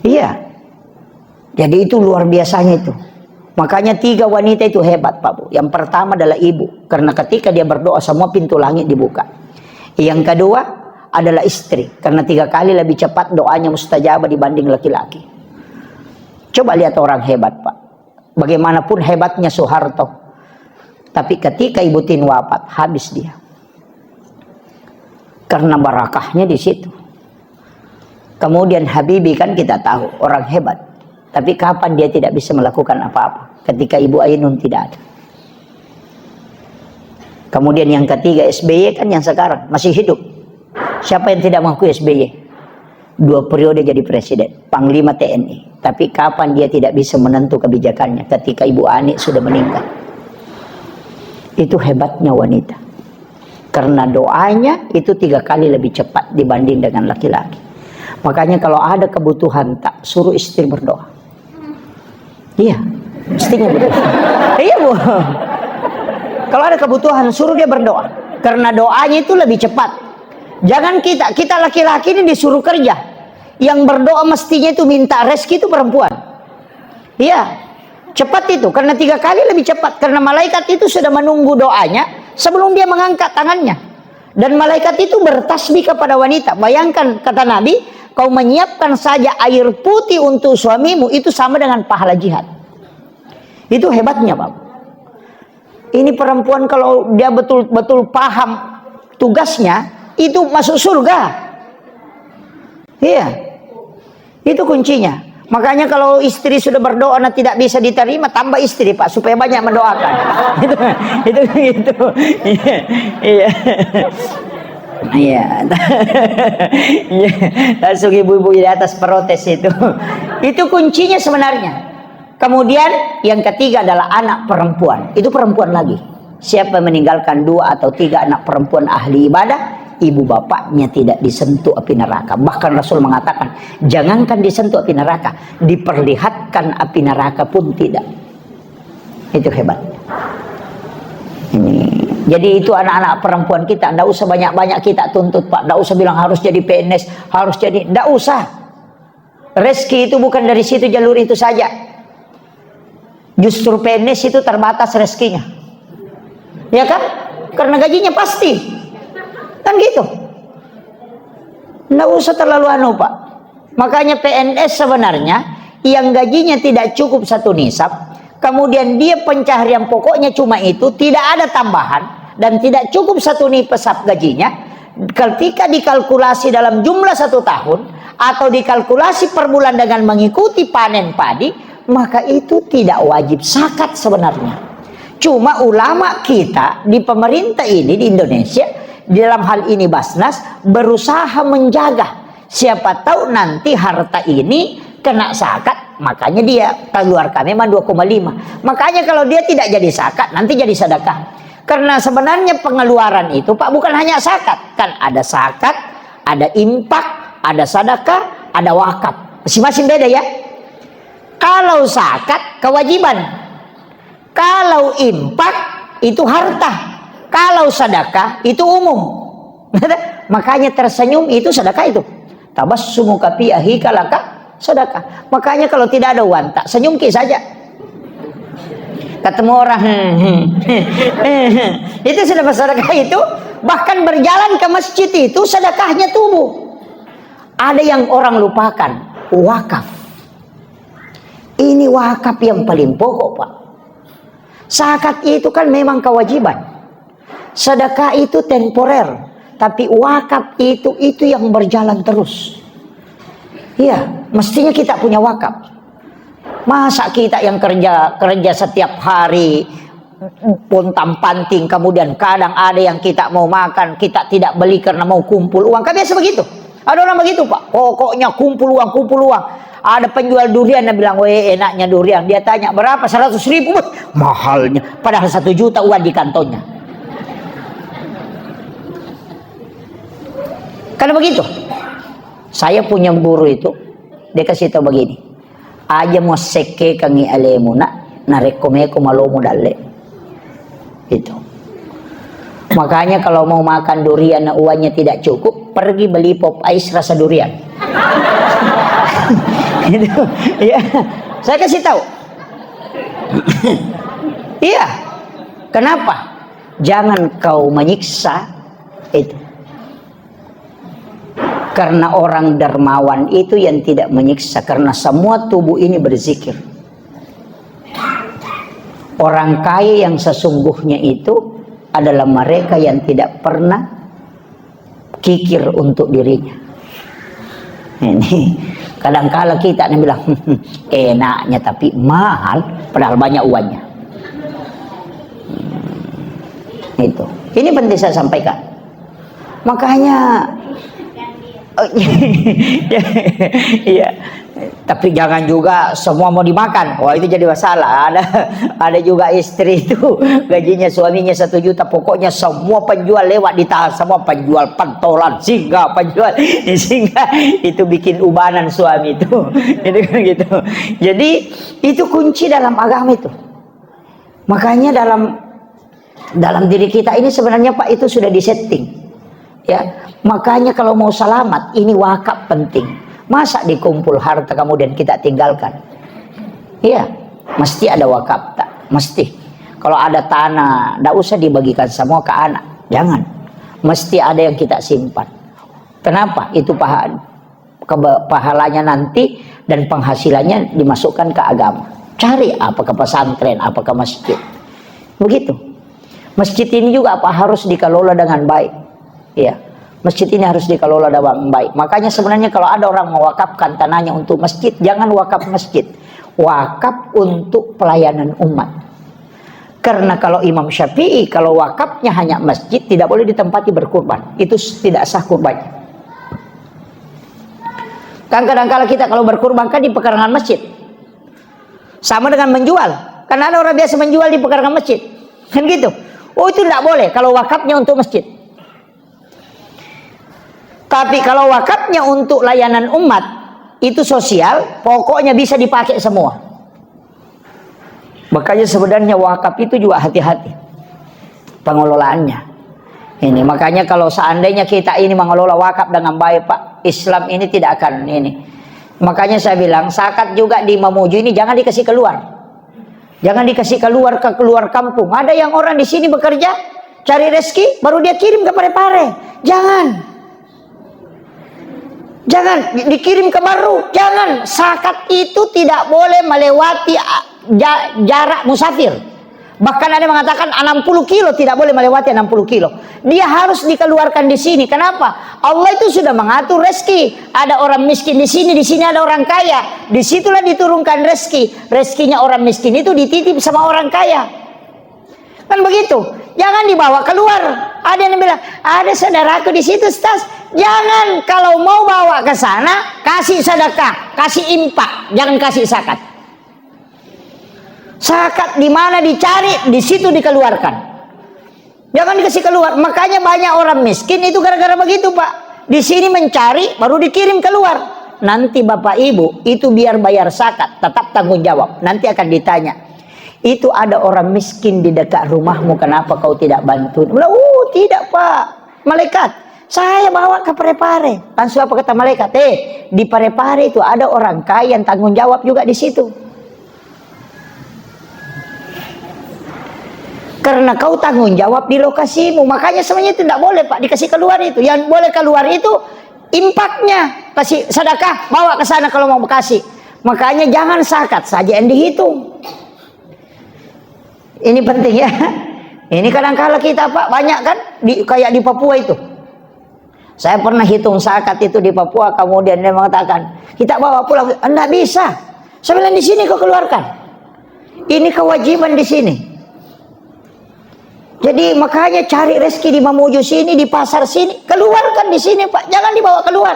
Iya. Jadi itu luar biasanya itu. Makanya 3 wanita itu hebat Pak Bu. Yang pertama adalah ibu. Karena ketika dia berdoa semua pintu langit dibuka. Yang kedua adalah istri. Karena 3 kali lebih cepat doanya mustajabah dibanding laki-laki. Coba lihat orang hebat Pak. Bagaimanapun hebatnya Soeharto. Tapi ketika Ibu Tin wafat, habis dia. Karena barakahnya di situ. Kemudian Habibie kan kita tahu orang hebat. Tapi kapan dia tidak bisa melakukan apa-apa? Ketika Ibu Ainun tidak ada. Kemudian yang ketiga SBY kan yang sekarang masih hidup. Siapa yang tidak mengakui SBY? 2 periode jadi presiden, Panglima TNI. Tapi kapan dia tidak bisa menentu kebijakannya? Ketika Ibu Ani sudah meninggal. Itu hebatnya wanita. Karena doanya itu 3 kali lebih cepat dibanding dengan laki-laki. Makanya kalau ada kebutuhan, tak suruh istri berdoa. Iya, istrinya berdoa. Iya Bu. Kalau ada kebutuhan, suruh dia berdoa. Karena doanya itu lebih cepat. Jangan kita laki-laki ini disuruh kerja. Yang berdoa mestinya itu minta rezeki itu perempuan. Iya. Cepat itu, karena 3 kali lebih cepat. Karena malaikat itu sudah menunggu doanya sebelum dia mengangkat tangannya. Dan malaikat itu bertasbih kepada wanita. Bayangkan, kata Nabi, kau menyiapkan saja air putih untuk suamimu, itu sama dengan pahala jihad. Itu hebatnya, Pak. Ini perempuan kalau dia betul-betul paham tugasnya, itu masuk surga. Iya. Itu kuncinya. Makanya kalau istri sudah berdoa dan tidak bisa diterima, tambah istri Pak, supaya banyak mendoakan. Itu. Iya. Iya. Langsung ibu-ibu di atas protes itu. Itu kuncinya sebenarnya. Kemudian yang ketiga adalah anak perempuan. Itu perempuan lagi. Siapa meninggalkan 2 atau 3 anak perempuan ahli ibadah, ibu bapaknya tidak disentuh api neraka. Bahkan Rasul mengatakan, jangankan disentuh api neraka, diperlihatkan api neraka pun tidak. Itu hebat. Ini. Jadi itu anak-anak perempuan kita, tidak usah banyak-banyak kita tuntut Pak. Tidak usah bilang harus jadi PNS, harus jadi, tidak usah. Rezeki itu bukan dari situ, jalur itu saja. Justru PNS itu terbatas rezekinya. Ya kan? Karena gajinya pasti. Kan gitu. Nggak usah terlalu anu Pak. Makanya PNS sebenarnya yang gajinya tidak cukup 1 nisab, kemudian dia pencaharian pokoknya cuma itu, tidak ada tambahan, dan tidak cukup 1 nisab gajinya, ketika dikalkulasi dalam jumlah 1 tahun, atau dikalkulasi per bulan dengan mengikuti panen padi, maka itu tidak wajib zakat sebenarnya. Cuma ulama kita di pemerintah ini di Indonesia, di dalam hal ini Basnas, berusaha menjaga. Siapa tahu nanti harta ini kena zakat, makanya dia keluarkan memang 2,5. Makanya kalau dia tidak jadi zakat, nanti jadi sedekah. Karena sebenarnya pengeluaran itu Pak bukan hanya zakat, kan ada zakat, ada infak, ada sedekah, ada wakaf. Masing-masing beda ya. Kalau zakat kewajiban, kalau infak itu harta. Kalau sedekah itu umum. Makanya tersenyum itu sedekah itu. Tabassumu fi ahika laka sedekah. Makanya kalau tidak ada uang, tak senyum ki saja. Ketemu orang itu sudah bersedekah itu. Bahkan berjalan ke masjid itu sedekahnya tubuh. Ada yang orang lupakan, wakaf. Ini wakaf yang paling pokok Pak. Zakat itu kan memang kewajiban. Sedekah itu temporer, tapi wakaf itu yang berjalan terus. Iya, mestinya kita punya wakaf. Masa kita yang kerja setiap hari pontang panting, kemudian kadang ada yang kita mau makan, kita tidak beli karena mau kumpul uang. Kan biasa begitu. Ada orang begitu Pak. Pokoknya kumpul uang, kumpul uang. Ada penjual durian yang bilang, weh enaknya durian. Dia tanya berapa? 100.000. Mahalnya. Padahal 1 juta uang di kantongnya. Karena begitu. Saya punya guru itu, dia kasih tahu begini. Aja mau seke kangi alemuna, narekomeko malomu dalle. Itu. Makanya kalau mau makan durian uangnya tidak cukup, pergi beli pop ice rasa durian. Itu. Ya. Saya kasih tahu. Iya. Kenapa? Jangan kau menyiksa itu. Karena orang dermawan itu yang tidak menyiksa, karena semua tubuh ini berzikir. Orang kaya yang sesungguhnya itu adalah mereka yang tidak pernah kikir untuk dirinya. Ini kadang-kala kita nih bilang enaknya tapi mahal, padahal banyak uangnya. Itu. Ini penting saya sampaikan. Makanya iya. Tapi jangan juga semua mau dimakan. Wah, itu jadi masalah. Ada juga istri itu gajinya suaminya 1 juta, pokoknya semua penjual lewat ditahan, semua penjual pentolan singa, penjual singa, itu bikin ubanan suami itu. Itu kan gitu. Jadi itu kunci dalam agama itu. Makanya dalam diri kita ini sebenarnya Pak itu sudah disetting. Ya, makanya kalau mau selamat ini wakaf penting. Masa dikumpul harta kemudian kita tinggalkan? Iya, mesti ada wakaf, tak? Mesti. Kalau ada tanah, tidak usah dibagikan semua ke anak, jangan. Mesti ada yang kita simpan. Kenapa? Itu pahalanya nanti dan penghasilannya dimasukkan ke agama. Cari apa ke pesantren, apa ke masjid. Begitu. Masjid ini juga harus dikelola dengan baik. Iya. Masjid ini harus dikelola dengan baik. Makanya sebenarnya kalau ada orang mewakafkan tanahnya untuk masjid, jangan wakaf masjid. Wakaf untuk pelayanan umat. Karena kalau Imam Syafi'i, kalau wakafnya hanya masjid, tidak boleh ditempati berkurban. Itu tidak sah kurbannya. Kan kadang-kala kita kalau berkurban kan di pekarangan masjid. Sama dengan menjual. Karena ada orang biasa menjual di pekarangan masjid. Kan gitu. Oh, itu tidak boleh kalau wakafnya untuk masjid. Tapi kalau wakafnya untuk layanan umat, itu sosial, pokoknya bisa dipakai semua. Makanya sebenarnya wakaf itu juga hati-hati pengelolaannya. Ini makanya kalau seandainya kita ini mengelola wakaf dengan baik, Pak, Islam ini tidak akan ini. Makanya saya bilang zakat juga di Mamuju ini jangan dikasih keluar. Jangan dikasih keluar ke keluar kampung. Ada yang orang di sini bekerja, cari rezeki, baru dia kirim ke Parepare. Jangan. Jangan dikirim ke Baru. Jangan. Zakat itu tidak boleh melewati jarak musafir. Bahkan ada yang mengatakan 60 kilo tidak boleh melewati 60 kilo. Dia harus dikeluarkan di sini. Kenapa? Allah itu sudah mengatur rezeki. Ada orang miskin di sini ada orang kaya. Disitulah diturunkan rezeki. Rezekinya orang miskin itu dititip sama orang kaya. Kan begitu. Jangan dibawa keluar. Ada yang bilang, ada saudaraku di situ, Ustaz. Jangan, kalau mau bawa ke sana, kasih sedekah, kasih infak, jangan kasih zakat. Zakat di mana dicari, di situ dikeluarkan. Jangan dikasih keluar. Makanya banyak orang miskin itu gara-gara begitu, Pak. Di sini mencari, baru dikirim keluar. Nanti Bapak Ibu itu biar bayar zakat, tetap tanggung jawab. Nanti akan ditanya. Itu ada orang miskin di dekat rumahmu, kenapa kau tidak bantu? Tidak Pak, malaikat, saya bawa ke Parepare. Langsung apa kata malaikat? Di Parepare itu ada orang kaya yang tanggung jawab juga di situ. Karena kau tanggung jawab di lokasimu, makanya semuanya itu tidak boleh Pak dikasih keluar itu. Yang boleh keluar itu impaknya, kasih sedekah, bawa ke sana kalau mau kasih. Makanya jangan zakat saja yang dihitung. Ini penting ya. Ini kadang-kala kita Pak banyak kan kayak di Papua itu. Saya pernah hitung zakat itu di Papua, kemudian dia mengatakan, "Kita bawa pulang." Enggak bisa. Saya bilang di sini kau keluarkan. Ini kewajiban di sini. Jadi makanya cari rezeki di Mamuju sini, di pasar sini, keluarkan di sini Pak, jangan dibawa keluar.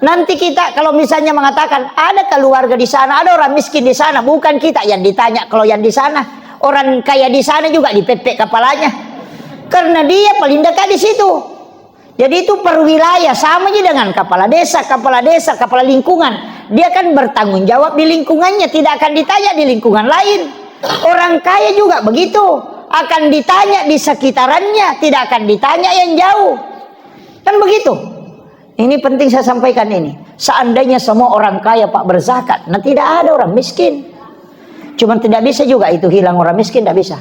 Nanti kita kalau misalnya mengatakan ada keluarga di sana, ada orang miskin di sana, bukan kita yang ditanya kalau yang di sana. Orang kaya di sana juga dipepek kepalanya. Karena dia paling dekat di situ. Jadi itu per wilayah, sama aja dengan kepala desa, kepala lingkungan. Dia kan bertanggung jawab di lingkungannya, tidak akan ditanya di lingkungan lain. Orang kaya juga begitu, akan ditanya di sekitarannya, tidak akan ditanya yang jauh. Kan begitu. Ini penting saya sampaikan ini. Seandainya semua orang kaya Pak berzakat, nah tidak ada orang miskin. Cuman tidak bisa juga itu hilang orang miskin, tidak bisa.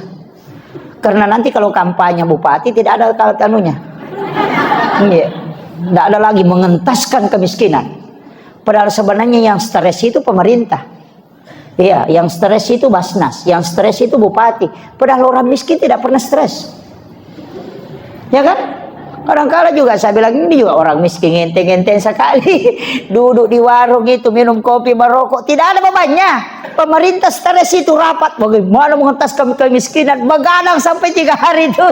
Karena nanti kalau kampanye bupati tidak ada kanunya. Iya, tidak ada lagi mengentaskan kemiskinan. Padahal sebenarnya yang stres itu pemerintah. Iya, yang stres itu Basnas, yang stres itu bupati. Padahal orang miskin tidak pernah stres. Ya kan? Kadang-kala juga saya bilang ini juga orang miskin ngenteng-ngenteng sekali. Duduk di warung itu minum kopi merokok, tidak ada bebannya. Pemerintah stres itu rapat bagaimana mengentaskan kemiskinan, begadang sampai 3 hari itu.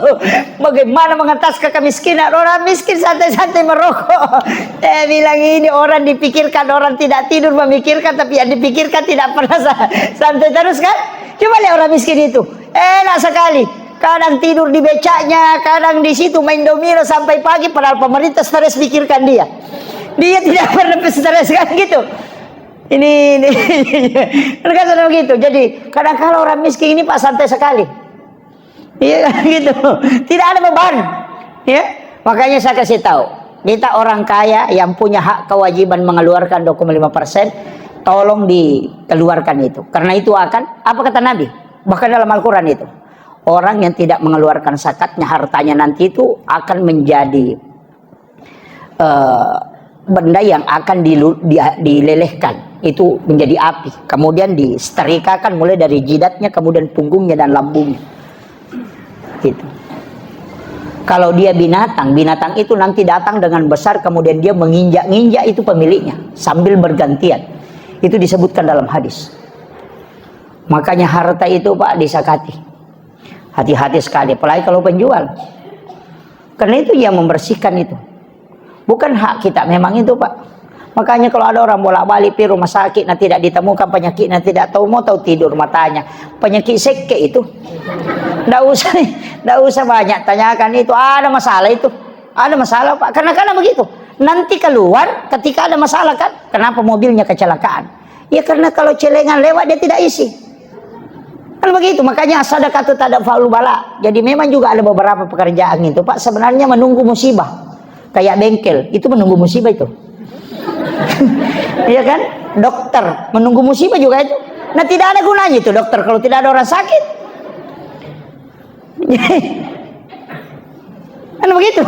Bagaimana mengentaskan kemiskinan, orang miskin santai-santai merokok. Saya bilang ini orang dipikirkan, orang tidak tidur memikirkan, tapi yang dipikirkan tidak pernah santai terus kan? Coba lihat orang miskin itu, enak sekali. Kadang tidur di becaknya, kadang di situ main domino sampai pagi, padahal pemerintah stres pikirkan dia. Dia tidak pernah stres kan gitu. Ini kan begitu. Jadi kadang-kadang orang miskin ini Pak santai sekali. Iya gitu. Tidak ada beban. Ya. Makanya saya kasih tahu, kita orang kaya yang punya hak kewajiban mengeluarkan 25%, tolong dikeluarkan itu. Karena itu akan, apa kata Nabi? Bahkan dalam Al-Quran itu, orang yang tidak mengeluarkan zakatnya, hartanya nanti itu akan menjadi benda yang akan dilelehkan. Itu menjadi api. Kemudian disetrikakan mulai dari jidatnya, kemudian punggungnya dan lambungnya. Gitu. Kalau dia binatang, binatang itu nanti datang dengan besar, kemudian dia menginjak-injak itu pemiliknya sambil bergantian. Itu disebutkan dalam hadis. Makanya harta itu Pak disakati. Hati-hati sekali, apalagi kalau penjual. Karena itu yang membersihkan itu. Bukan hak kita memang itu Pak. Makanya kalau ada orang bolak-balik pergi rumah sakit, nah tidak ditemukan penyakitnya, tidak tahu mau tahu tidur matanya. Penyakit seke itu. Nggak usah banyak tanyakan itu. Ada masalah itu. Ada masalah Pak. Karena begitu. Nanti keluar ketika ada masalah kan. Kenapa mobilnya kecelakaan? Ya karena kalau celengan lewat dia tidak isi. Kan begitu, makanya sedekah itu tak ada faul bala. Jadi memang juga ada beberapa pekerjaan itu Pak sebenarnya menunggu musibah. Kayak bengkel, itu menunggu musibah itu. Iya kan? Dokter menunggu musibah juga itu. Nah tidak ada gunanya itu dokter kalau tidak ada orang sakit. Kan begitu.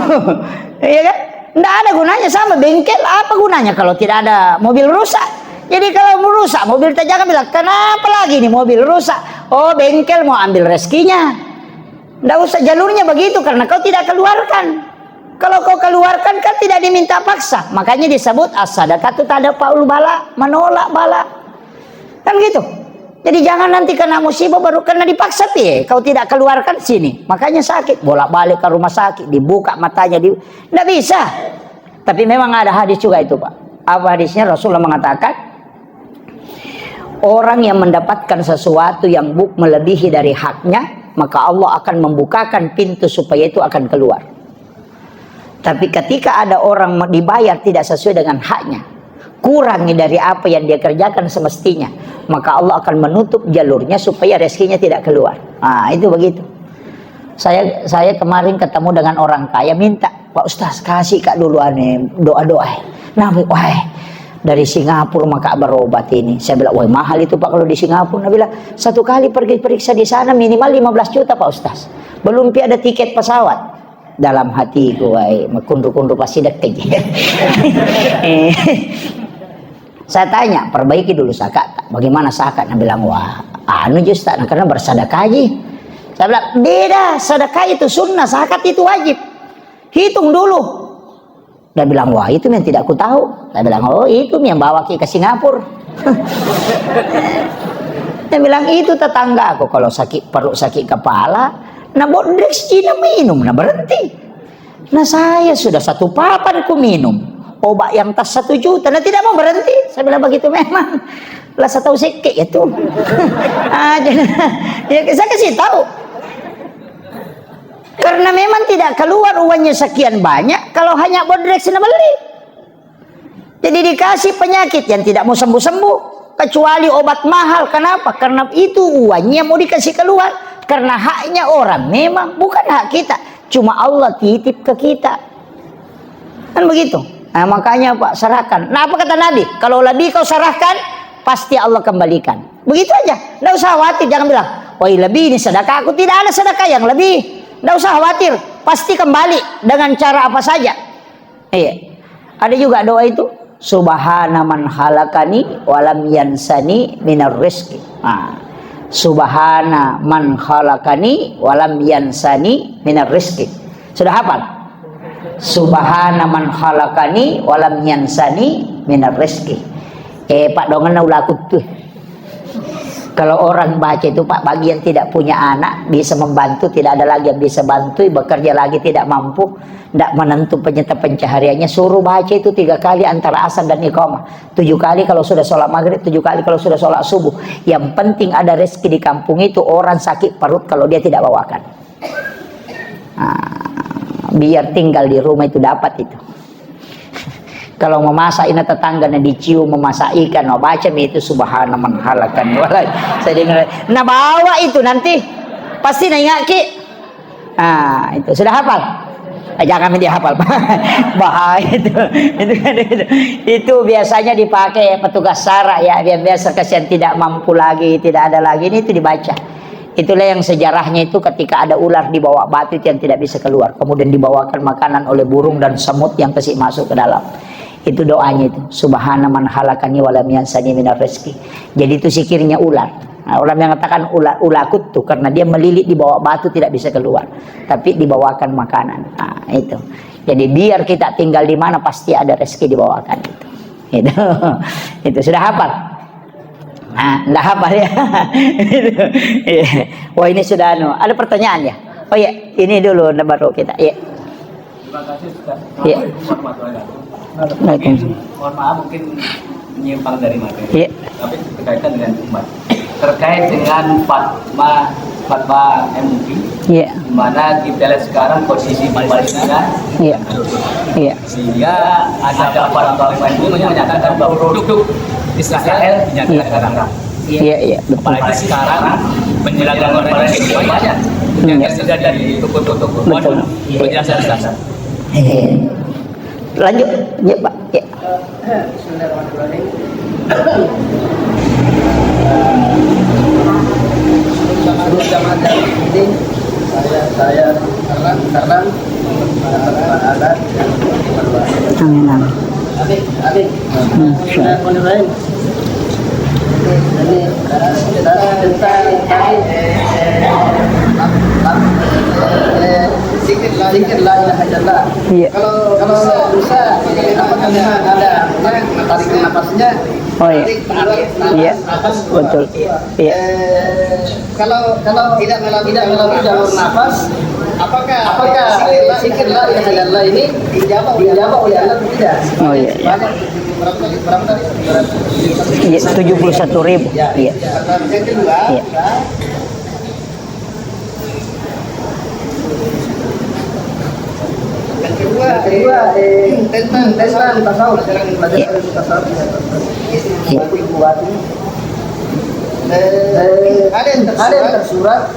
Iya kan? Tidak ada gunanya, sama bengkel apa gunanya kalau tidak ada mobil rusak. Jadi kalau merusak mobil, jangan bilang kenapa lagi nih mobil rusak. Oh bengkel mau ambil rezekinya. Nggak usah jalurnya begitu karena kau tidak keluarkan. Kalau kau keluarkan kan tidak diminta paksa. Makanya disebut as-sadaqah itu tak ada faul bala, menolak bala. Kan gitu. Jadi jangan nanti kena musibah baru kena dipaksa piye. Kau tidak keluarkan sini. Makanya sakit, bolak-balik ke rumah sakit, dibuka matanya, nggak bisa. Tapi memang ada hadis juga itu Pak. Apa hadisnya? Rasulullah mengatakan, orang yang mendapatkan sesuatu yang melebihi dari haknya, maka Allah akan membukakan pintu supaya itu akan keluar. Tapi ketika ada orang dibayar tidak sesuai dengan haknya, kurang dari apa yang dia kerjakan semestinya, maka Allah akan menutup jalurnya supaya rezekinya tidak keluar. Nah itu begitu. Saya kemarin ketemu dengan orang kaya, minta, Pak Ustaz kasih kak dulu aneh doa-doa. Nah wah, dari Singapura maka berobat ini. Saya bilang, wah mahal itu Pak kalau di Singapura. Dia bilang, satu kali pergi periksa di sana minimal 15 juta Pak Ustaz. Belum ada tiket pesawat. Dalam hatiku, wah kundu-kundu pasti detik. Saya tanya, perbaiki dulu zakat. Bagaimana zakat? Dia bilang, wah anu Ustaz, karena bersedekah aja. Saya bilang, beda, sedekah itu sunnah, zakat itu wajib. Hitung dulu. Dia bilang, wah itu yang tidak aku tahu. Saya bilang, oh itu yang bawa ke Singapura. Dia bilang, itu tetangga aku kalau perlu sakit kepala, nah bodrex Cina minum, nah berhenti. Nah saya sudah 1 papan ku minum obat yang tas 1 juta, nah tidak mau berhenti. Saya bilang begitu memang. Lah saya tahu sikit itu. Ya saya kasih tahu. Karena memang tidak keluar uangnya sekian banyak kalau hanya bodrex na beli. Jadi dikasih penyakit yang tidak mau sembuh-sembuh, kecuali obat mahal. Kenapa? Karena itu uangnya mau dikasih keluar. Karena haknya orang, memang bukan hak kita. Cuma Allah titip ke kita. Kan begitu. Nah makanya Pak, serahkan. Nah apa kata Nabi? Kalau lebih kau serahkan, pasti Allah kembalikan. Begitu aja. Nggak usah khawatir, jangan bilang, wah lebih ini sedekah. Aku tidak ada sedekah yang lebih. Nggak usah khawatir, pasti kembali dengan cara apa saja. Iya. Ada juga doa itu, subhana man khalaqani walam yansani minar rizqi. Subhana man khalaqani walam yansani minar rizqi. Sudah hafal? Subhana man khalaqani walam yansani minar rizqi. Pak dongan ulakut tuh. Kalau orang baca itu Pak, bagi yang tidak punya anak bisa membantu, tidak ada lagi yang bisa bantu, bekerja lagi tidak mampu, tidak menentu pencahariannya, suruh baca itu 3 kali antara azan dan iqamah, 7 kali kalau sudah sholat maghrib, 7 kali kalau sudah sholat subuh. Yang penting ada rezeki di kampung itu. Orang sakit perut kalau dia tidak bawakan, biar tinggal di rumah itu dapat itu. Kalau memasak ini tetangganya dicium memasak ikan, baca itu subhana man khalaqani. Saya dengar, nah bawa itu nanti pasti nanya ki. Itu sudah hafal? Jangan dia hafal, bahaya itu. Itu biasanya dipakai petugas SARA ya, biasa kasihan tidak mampu lagi, tidak ada lagi, ini itu dibaca. Itulah yang sejarahnya itu ketika ada ular di bawah batu itu yang tidak bisa keluar, kemudian dibawakan makanan oleh burung dan semut yang kasih masuk ke dalam. Itu doanya itu, subhana man khalaqani wa lam yansani minar rizqi. Jadi itu zikirnya ular. Orang yang mengatakan ulakut tuh karena dia melilit di bawah batu tidak bisa keluar, tapi dibawakan makanan. Itu. Jadi biar kita tinggal di mana pasti ada rezeki dibawakan itu. Itu sudah hafal? Enggak hafal ya. Wah ini sudah ada pertanyaan ya. Oh ya, ini dulu baru kita. Ya.
Terima kasih Ustaz.
Ya.
Mohon maaf mungkin menyimpang dari materi. Tapi berkaitan dengan umat. Terkait dengan fatwa MUI. Di mana kita lihat sekarang posisi Palestina. Sehingga ada fatwa MUI menyatakan bahwa produk Israel dinyatakan haram.
Betul.
Apalagi sekarang menjelang Palestina banyak yang tersedia dari toko-toko.
Betul.
Penjelasan Ustaz.
Lanjut, ya Pak. Ya.
Bismillahirrahmanirrahim. Seluruh jamaah ini saya karena ada
Amin.
Bismillahirrahmanirrahim. Ini zikir la ilaha illallah. Kalau bisa apakah memang ada tarik nafasnya?
Oh iya. Betul. Iya.
Kalau tidak melalui jalur nafas, apakah zikir la ilaha illallah ini dijawab oleh Allah tidak?
Oh iya.
Berapa tadi?
71.000. Iya.
Yang kedua, tentang tasawuf, belajar tasawuf. Ada yang tersurat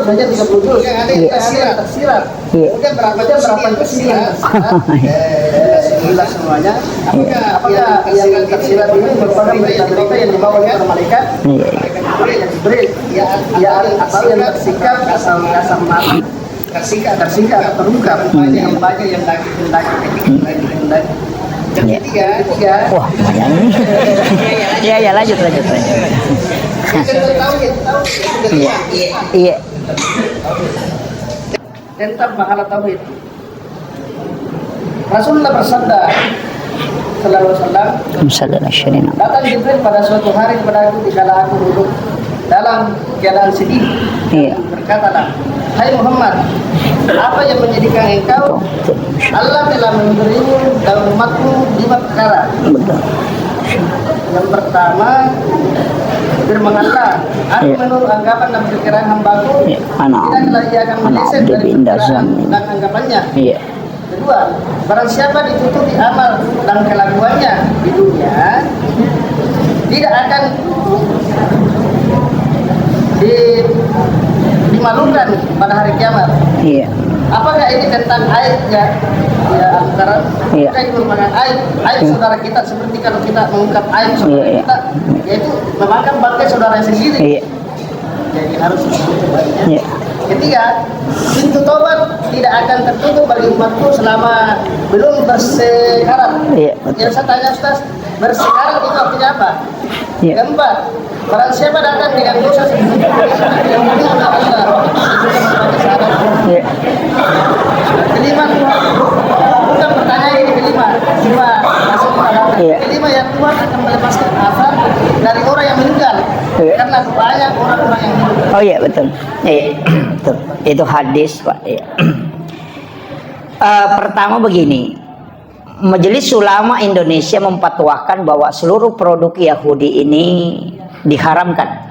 saja 30 juz. Ada yang tersirat. Kemudian berapa juz yang jelas semuanya. Apakah yang tersirat ini merupakan berita-berita yang dibawa oleh para malaikat? Jibril. Atau yang tersikat asal mata. Tersikat atau terungkap yang banyak yang lagi. Yang ketiga.
Wah, banyak ini. Ya, lanjut. Iya.
Tentang pahala tauhid. Rasulullah bersabda sallallahu alaihi wasallam, datang Jibril pada suatu hari kepada aku dikala aku duduk dalam keadaan sedih. Berkatalah, hai Muhammad, apa yang menjadikan engkau? Allah telah memberimu dan umatmu 5 perkara. Yang pertama, firman Allah, aku menurut anggapan dan pikiran hambaku, tidaklah ia akan meleset dari pikiran dan anggapannya. Kedua, barang siapa ditutupi amal dan kelakuannya di dunia, tidak akan dimalukan pada hari kiamat. Apakah ini tentang aib ya antara kita itu merupakan aib saudara kita, seperti kalau kita mengungkap aib saudara kita, yaitu memakan bangkai saudara sendiri. Jadi harus Ketiga, pintu tobat tidak akan tertutup bagi umatku selama belum bersekarat. Yang saya tanya Ustaz, bersekarat itu artinya apa? Keempat, barang siapa datang dengan dosa yang mulia Allah, kelima, bukan pertanyaan ini kelima, cuma masuk kelima yang Tuhan akan melepaskan asar dari orang yang meninggal karena banyak orang-orang yang meninggal.
Oh iya betul. Betul. Itu hadis Pak. Pertama begini, Majelis Ulama Indonesia memfatwakan bahwa seluruh produk Yahudi ini diharamkan.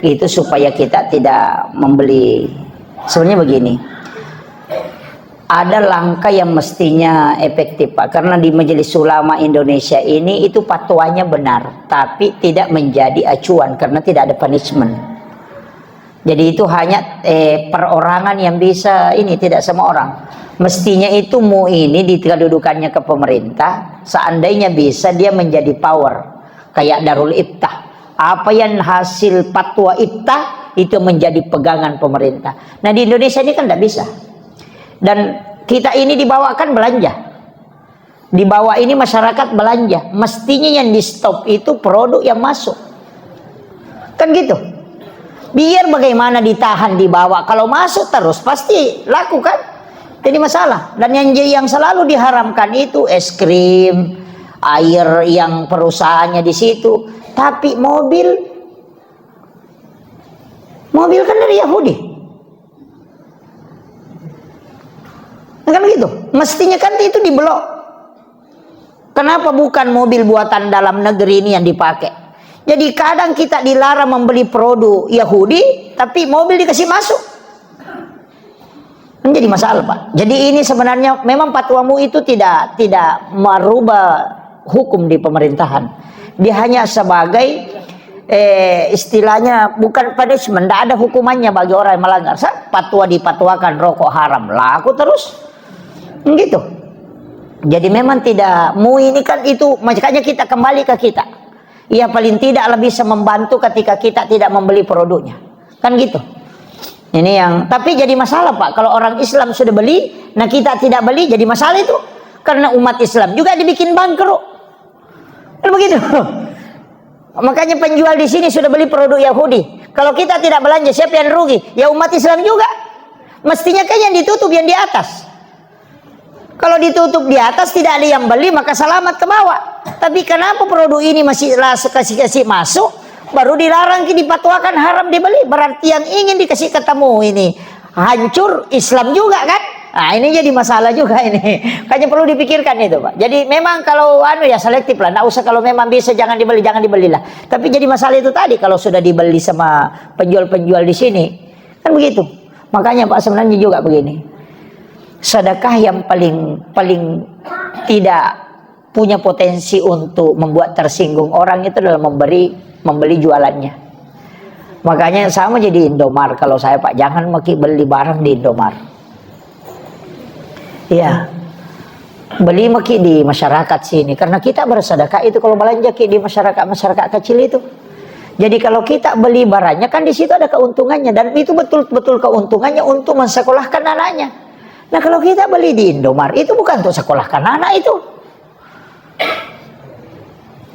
Itu supaya kita tidak membeli. Sebenarnya begini, ada langkah yang mestinya efektif Pak, karena di Majelis Ulama Indonesia ini itu fatwanya benar, tapi tidak menjadi acuan karena tidak ada punishment. Jadi itu hanya perorangan yang bisa ini, tidak semua orang. Mestinya itu MUI ini di kedudukannya ke pemerintah, seandainya bisa dia menjadi power kayak Darul Iftah. Apa yang hasil fatwa Iftah itu menjadi pegangan pemerintah. Nah di Indonesia ini kan tidak bisa. Dan kita ini dibawakan belanja. Di bawah ini masyarakat belanja. Mestinya yang di stop itu produk yang masuk. Kan gitu. Biar bagaimana ditahan di bawah. Kalau masuk terus pasti laku kan. Jadi masalah. Dan yang selalu diharamkan itu es krim, air yang perusahaannya di situ. Tapi mobil kan dari Yahudi. Kan gitu. Mestinya kan itu diblok. Kenapa bukan mobil buatan dalam negeri ini yang dipakai? Jadi kadang kita dilarang membeli produk Yahudi, tapi mobil dikasih masuk. Menjadi masalah Pak. Jadi ini sebenarnya memang fatwamu itu tidak merubah hukum di pemerintahan. Dia hanya sebagai istilahnya bukan punishment, tidak ada hukumannya bagi orang yang melanggar. Fatwa dipatwakan rokok haram, laku terus. Gitu. Jadi memang tidak, MUI ini kan itu, makanya kita kembali ke kita. Ya paling tidak bisa membantu ketika kita tidak membeli produknya. Kan gitu. Ini yang, tapi jadi masalah Pak, kalau orang Islam sudah beli, nah kita tidak beli, jadi masalah itu. Karena umat Islam juga dibikin bangkrut. Kan begitu. Makanya penjual di sini sudah beli produk Yahudi. Kalau kita tidak belanja, siapa yang rugi? Ya umat Islam juga. Mestinya kan yang ditutup yang di atas. Kalau ditutup di atas tidak ada yang beli, maka selamat ke bawah. Tapi kenapa produk ini masih kasih masuk? Baru dilarang, dipatwakan haram dibeli. Berarti yang ingin dikasih ketemu ini hancur Islam juga kan? Nah ini jadi masalah juga ini. Kayaknya perlu dipikirkan itu Pak. Jadi memang kalau ya selektif lah. Nggak usah, kalau memang bisa jangan dibelilah. Tapi jadi masalah itu tadi, kalau sudah dibeli sama penjual-penjual di sini kan begitu. Makanya Pak sebenarnya juga begini. Sedekah yang paling tidak punya potensi untuk membuat tersinggung orang itu adalah membeli jualannya. Makanya sama jadi Indomart. Kalau saya Pak, jangan beli barang di Indomart. Iya, beli di masyarakat sini, karena kita bersedekah itu kalau belanja di masyarakat kecil itu. Jadi kalau kita beli barangnya kan di situ ada keuntungannya, dan itu betul-betul keuntungannya untuk mensekolahkan anaknya. Nah kalau kita beli di Indomart itu bukan untuk sekolahkan anak itu,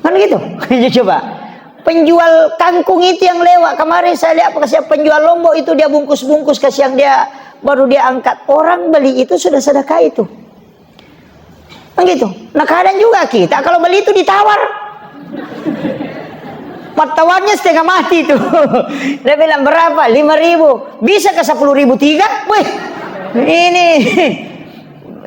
kan gitu. Coba penjual kangkung itu yang lewat kemarin saya lihat, penjual lombok itu dia bungkus-bungkus kasih yang dia baru dia angkat, orang beli itu sudah sedekah itu. Begitu. Nah kadang juga kita kalau beli itu ditawar. Tawarnya setengah mati itu. Dia bilang berapa? 5.000. Bisa ke 10.000 tiga? Wih. Ini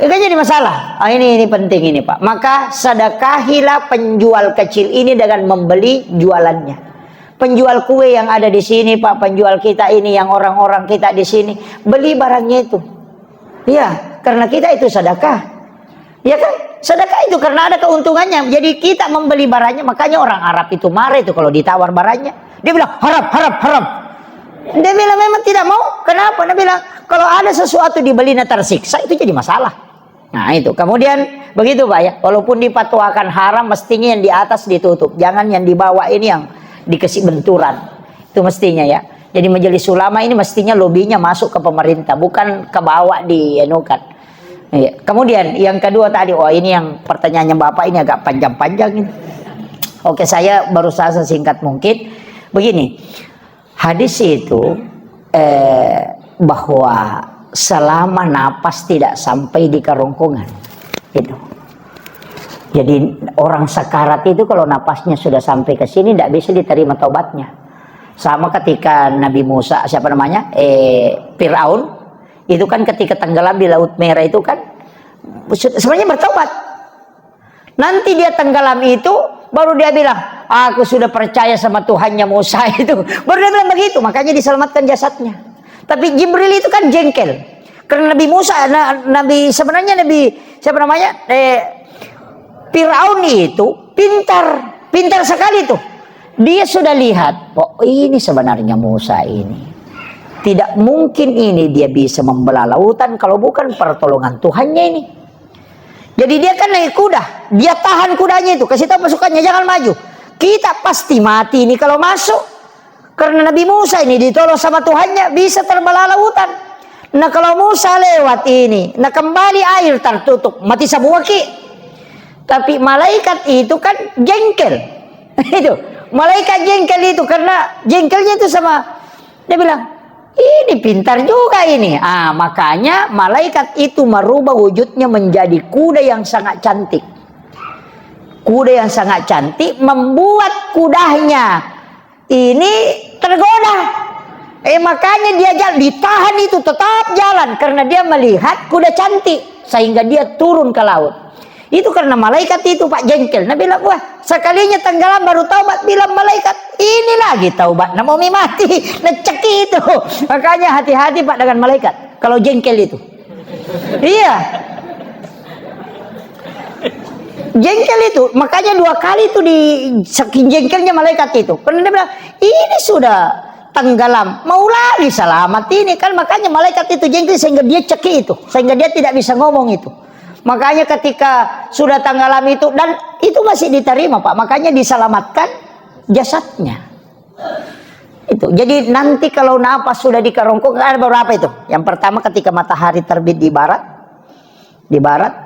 kan jadi masalah. Ini penting ini Pak. Maka sedekahilah penjual kecil ini dengan membeli jualannya. Penjual kue yang ada di sini Pak, penjual kita ini yang orang-orang kita di sini, beli barangnya itu. Iya, karena kita itu sedekah. Ya kan? Sedekah itu karena ada keuntungannya. Jadi kita membeli barangnya, makanya orang Arab itu marah itu kalau ditawar barangnya. Dia bilang haram. Dia bilang memang tidak mau. Kenapa? Dia bilang kalau ada sesuatu dibeli tersiksa, itu jadi masalah. Nah itu. Kemudian begitu Pak ya. Walaupun dipatwakan haram, mestinya yang di atas ditutup. Jangan yang di bawah ini yang dikasih benturan. Itu mestinya ya. Jadi majelis ulama ini mestinya lobinya masuk ke pemerintah, bukan ke bawah di enukan. Iya. Kemudian yang kedua tadi, ini yang pertanyaannya Bapak ini agak panjang-panjang ini. Oke, saya berusaha sesingkat mungkin. Begini, hadis itu bahwa selama napas tidak sampai di kerongkongan, itu. Jadi orang sakarat itu kalau napasnya sudah sampai ke sini tidak bisa diterima taubatnya. Sama ketika Nabi Musa, siapa namanya? Fir'aun, itu kan ketika tenggelam di Laut Merah itu kan sebenarnya bertobat. Nanti dia tenggelam itu baru dia bilang, aku sudah percaya sama Tuhannya Musa itu. Baru dia bilang begitu, makanya diselamatkan jasadnya. Tapi Jibril itu kan jengkel. Karena Nabi Musa, siapa namanya? Fir'aun itu pintar sekali tuh. Dia sudah lihat, ini sebenarnya Musa ini. Tidak mungkin ini dia bisa membelah lautan kalau bukan pertolongan Tuhannya ini. Jadi dia kan naik kuda, dia tahan kudanya itu, kasih tahu pasukannya jangan maju. Kita pasti mati ini kalau masuk. Karena Nabi Musa ini ditolong sama Tuhannya bisa terbelah lautan. Nah kalau Musa lewat ini, nah kembali air tertutup, mati semua ki. Tapi malaikat itu kan jengkel. Itu. Malaikat jengkel itu karena jengkelnya itu sama dia bilang ini pintar juga ini. Makanya malaikat itu merubah wujudnya menjadi kuda yang sangat cantik. Kuda yang sangat cantik membuat kudanya ini tergoda. Makanya dia jalan, ditahan itu tetap jalan karena dia melihat kuda cantik sehingga dia turun ke laut. Itu karena malaikat itu Pak jengkel. Nah bilang, wah sekalinya tenggelam baru taubat. Bilang malaikat, ini lagi taubat. Nah mau mati, neceki itu. Makanya hati-hati Pak dengan malaikat. Kalau jengkel itu. Iya. Jengkel itu. Makanya 2 kali itu di saking jengkelnya malaikat itu. Karena dia bilang, ini sudah tenggelam. Mau lagi selamat ini. Kan makanya malaikat itu jengkel sehingga dia ceki itu. Sehingga dia tidak bisa ngomong itu. Makanya ketika sudah tenggelam itu dan itu masih diterima Pak, makanya diselamatkan jasadnya. Itu. Jadi nanti kalau napas sudah di kerongkongan ada beberapa itu. Yang pertama ketika matahari terbit di barat,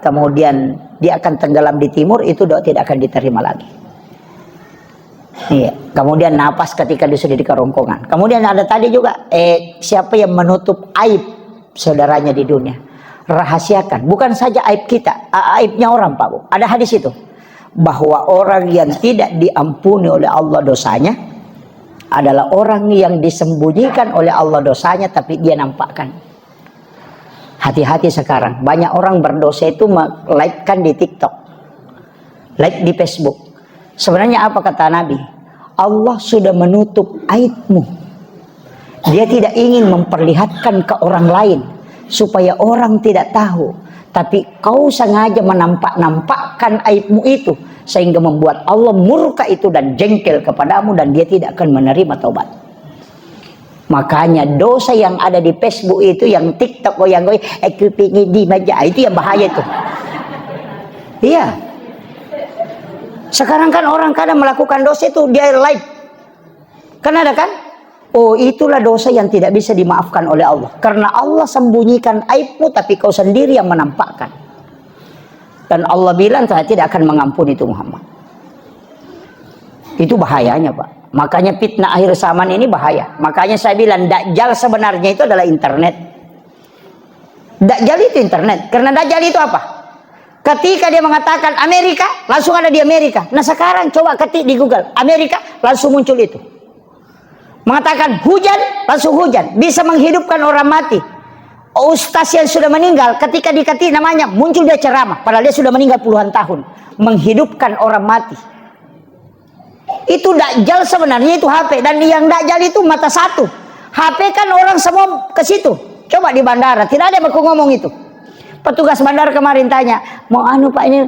kemudian dia akan tenggelam di timur, itu doa tidak akan diterima lagi. Iya. Kemudian napas ketika dia sudah di kerongkongan. Kemudian ada tadi juga siapa yang menutup aib saudaranya di dunia. Rahasiakan, bukan saja aib kita, aibnya orang Pak Bu. Ada hadis itu bahwa orang yang tidak diampuni oleh Allah dosanya adalah orang yang disembunyikan oleh Allah dosanya tapi dia nampakkan. Hati-hati sekarang, banyak orang berdosa itu like-kan di TikTok, like di Facebook. Sebenarnya apa kata Nabi? Allah sudah menutup aibmu. Dia tidak ingin memperlihatkan ke orang lain supaya orang tidak tahu, tapi kau sengaja menampakkan aibmu itu sehingga membuat Allah murka itu dan jengkel kepadamu dan dia tidak akan menerima taubat. Makanya dosa yang ada di Facebook itu, yang TikTok goyang-goyang, aku pingin di meja, itu yang bahaya itu. Iya. Sekarang kan orang kadang melakukan dosa itu dia live. Kan ada kan? Oh, itulah dosa yang tidak bisa dimaafkan oleh Allah. Karena Allah sembunyikan aibmu, tapi kau sendiri yang menampakkan. Dan Allah bilang, saya tidak akan mengampuni itu Muhammad. Itu bahayanya Pak. Makanya fitnah akhir zaman ini bahaya. Makanya saya bilang, Dajjal sebenarnya itu adalah internet. Dajjal itu internet. Karena Dajjal itu apa? Ketika dia mengatakan Amerika, langsung ada di Amerika. Nah sekarang coba ketik di Google, Amerika, langsung muncul itu. Mengatakan hujan, langsung hujan. Bisa menghidupkan orang mati. Ustaz yang sudah meninggal, ketika diketik namanya, muncul dia ceramah. Padahal dia sudah meninggal puluhan tahun. Menghidupkan orang mati. Itu Dajjal sebenarnya itu HP. Dan yang Dajjal itu mata satu. HP kan orang semua ke situ. Coba di bandara, tidak ada yang ngomong itu. Petugas bandara kemarin tanya, mau anu Pak ini,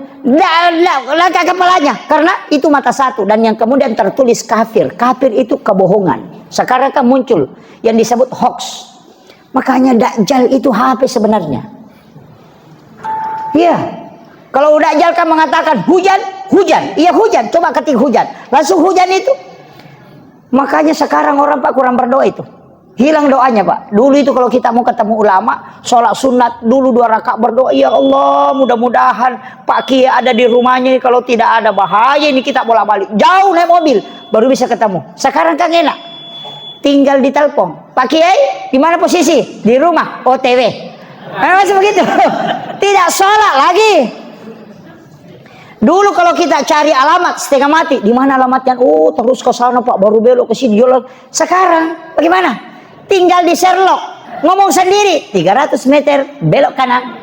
langkah kepalanya, karena itu mata satu. Dan yang kemudian tertulis kafir. Kafir itu kebohongan. Sekarang kan muncul yang disebut hoax. Makanya Dajjal itu HP sebenarnya. Iya. Kalau Dajjal kan mengatakan hujan, hujan. Iya hujan, coba ketik hujan. Langsung hujan itu. Makanya sekarang orang Pak kurang berdoa itu. Hilang doanya, Pak. Dulu itu kalau kita mau ketemu ulama, sholat sunat dulu 2 rakaat berdoa, ya Allah, mudah-mudahan Pak Kiai ada di rumahnya. Kalau tidak ada, bahaya ini kita bolak-balik. Jauh naik mobil baru bisa ketemu. Sekarang kan enak. Tinggal ditelepon. Pak Kiai, di mana posisi? Di rumah. OTW. Masih begitu. Tidak sholat lagi. Dulu kalau kita cari alamat setengah mati, di mana alamatnya? Oh, terus ke sana Pak, baru belok ke sini. Sekarang bagaimana? Tinggal di Sherlock, ngomong sendiri, 300 meter belok kanan,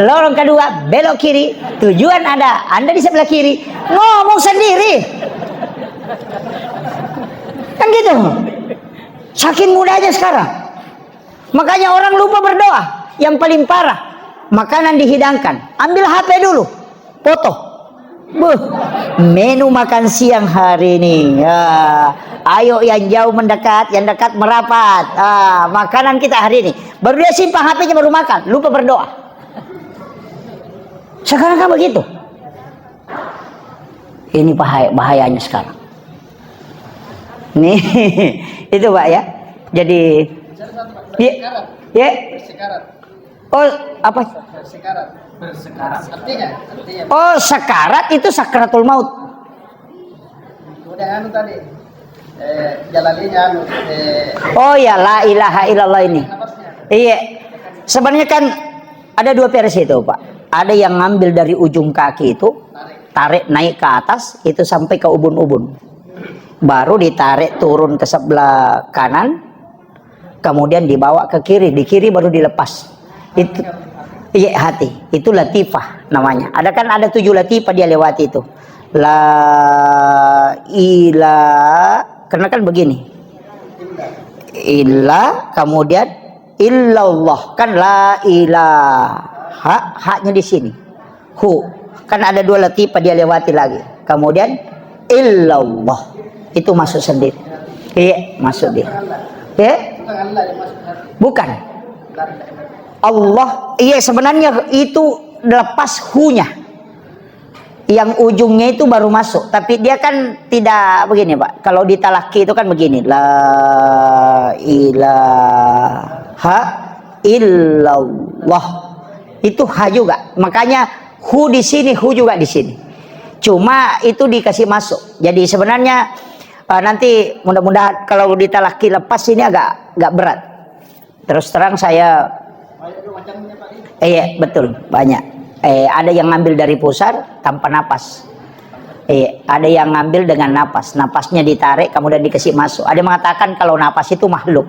lorong kedua belok kiri, tujuan ada, Anda di sebelah kiri, ngomong sendiri. Kan gitu. Saking mudahnya sekarang. Makanya orang lupa berdoa. Yang paling parah, makanan dihidangkan, ambil HP dulu, foto. Menu makan siang hari ini. Ayo yang jauh mendekat, yang dekat merapat. Makanan kita hari ini. Baru dia simpan HP-nya baru makan, lupa berdoa. Sekarang kan begitu. Ini bahayanya sekarang. Nih, itu Pak ya. Jadi, ya. Oh, apa?
Bersekarat. Artinya.
Oh, sekarat itu sakratul maut.
Udah tadi. Jalalinya
Oh ya, la ilaha illallah ini. Iya. Sebenarnya kan ada 2 versi itu, Pak. Ada yang ngambil dari ujung kaki itu, tarik naik ke atas, itu sampai ke ubun-ubun. Baru ditarik turun ke sebelah kanan, kemudian dibawa ke kiri, di kiri baru dilepas. Itu iya, hati. Itu latifah namanya. Ada 7 latifah dia lewati itu. La ilah, karena kan begini. Ilah, kemudian illallah, kan la ilaha, haknya di sini. Hu, kan ada 2 latifah dia lewati lagi. Kemudian illallah, itu masuk sendiri. Iya, masuk dia. Ya? Bukan. Allah, iya sebenarnya itu lepas hu-nya. Yang ujungnya itu baru masuk, tapi dia kan tidak begini, Pak. Kalau di talaki itu kan begini, la ilaha illallah. Itu ha juga. Makanya hu di sini, hu juga di sini. Cuma itu dikasih masuk. Jadi sebenarnya nanti mudah-mudahan kalau di talaki lepas ini agak berat. Terus terang saya iya, betul, banyak. Ada yang ngambil dari pusar tanpa napas. Ada yang ngambil dengan napas. Napasnya ditarik, kemudian dikasih masuk. Ada yang mengatakan kalau napas itu makhluk.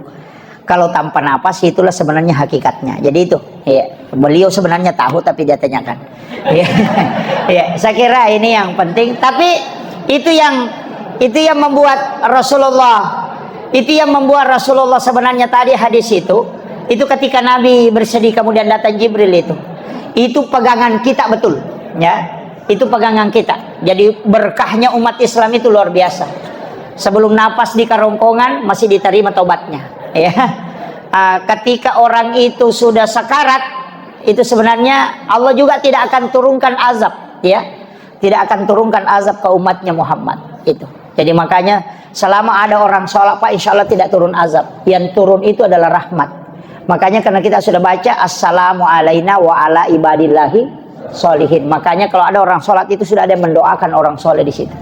Kalau tanpa napas itulah sebenarnya hakikatnya. Jadi itu, beliau sebenarnya tahu tapi dia tanyakan. Saya kira ini yang penting. Tapi itu yang membuat Rasulullah. Itu yang membuat Rasulullah sebenarnya tadi hadis itu ketika Nabi bersedih kemudian datang Jibril itu pegangan kita betul, ya, itu pegangan kita. Jadi berkahnya umat Islam itu luar biasa. Sebelum napas di kerongkongan masih diterima taubatnya, ya. Ketika orang itu sudah sekarat, itu sebenarnya Allah juga tidak akan turunkan azab, ya, tidak akan turunkan azab ke umatnya Muhammad itu. Jadi makanya selama ada orang sholat, Pak, insya Allah tidak turun azab. Yang turun itu adalah rahmat. Makanya karena kita sudah baca assalamu alaina wa ala ibadillahi sholihin. Makanya kalau ada orang sholat itu sudah ada yang mendoakan orang soleh di situ.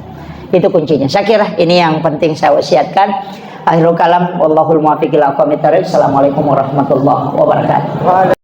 Itu kuncinya. Saya kira ini yang penting saya wasiatkan. Akhirul kalam wallahul muwaffiq ila aqwamit thoriq. Assalamualaikum warahmatullahi wabarakatuh.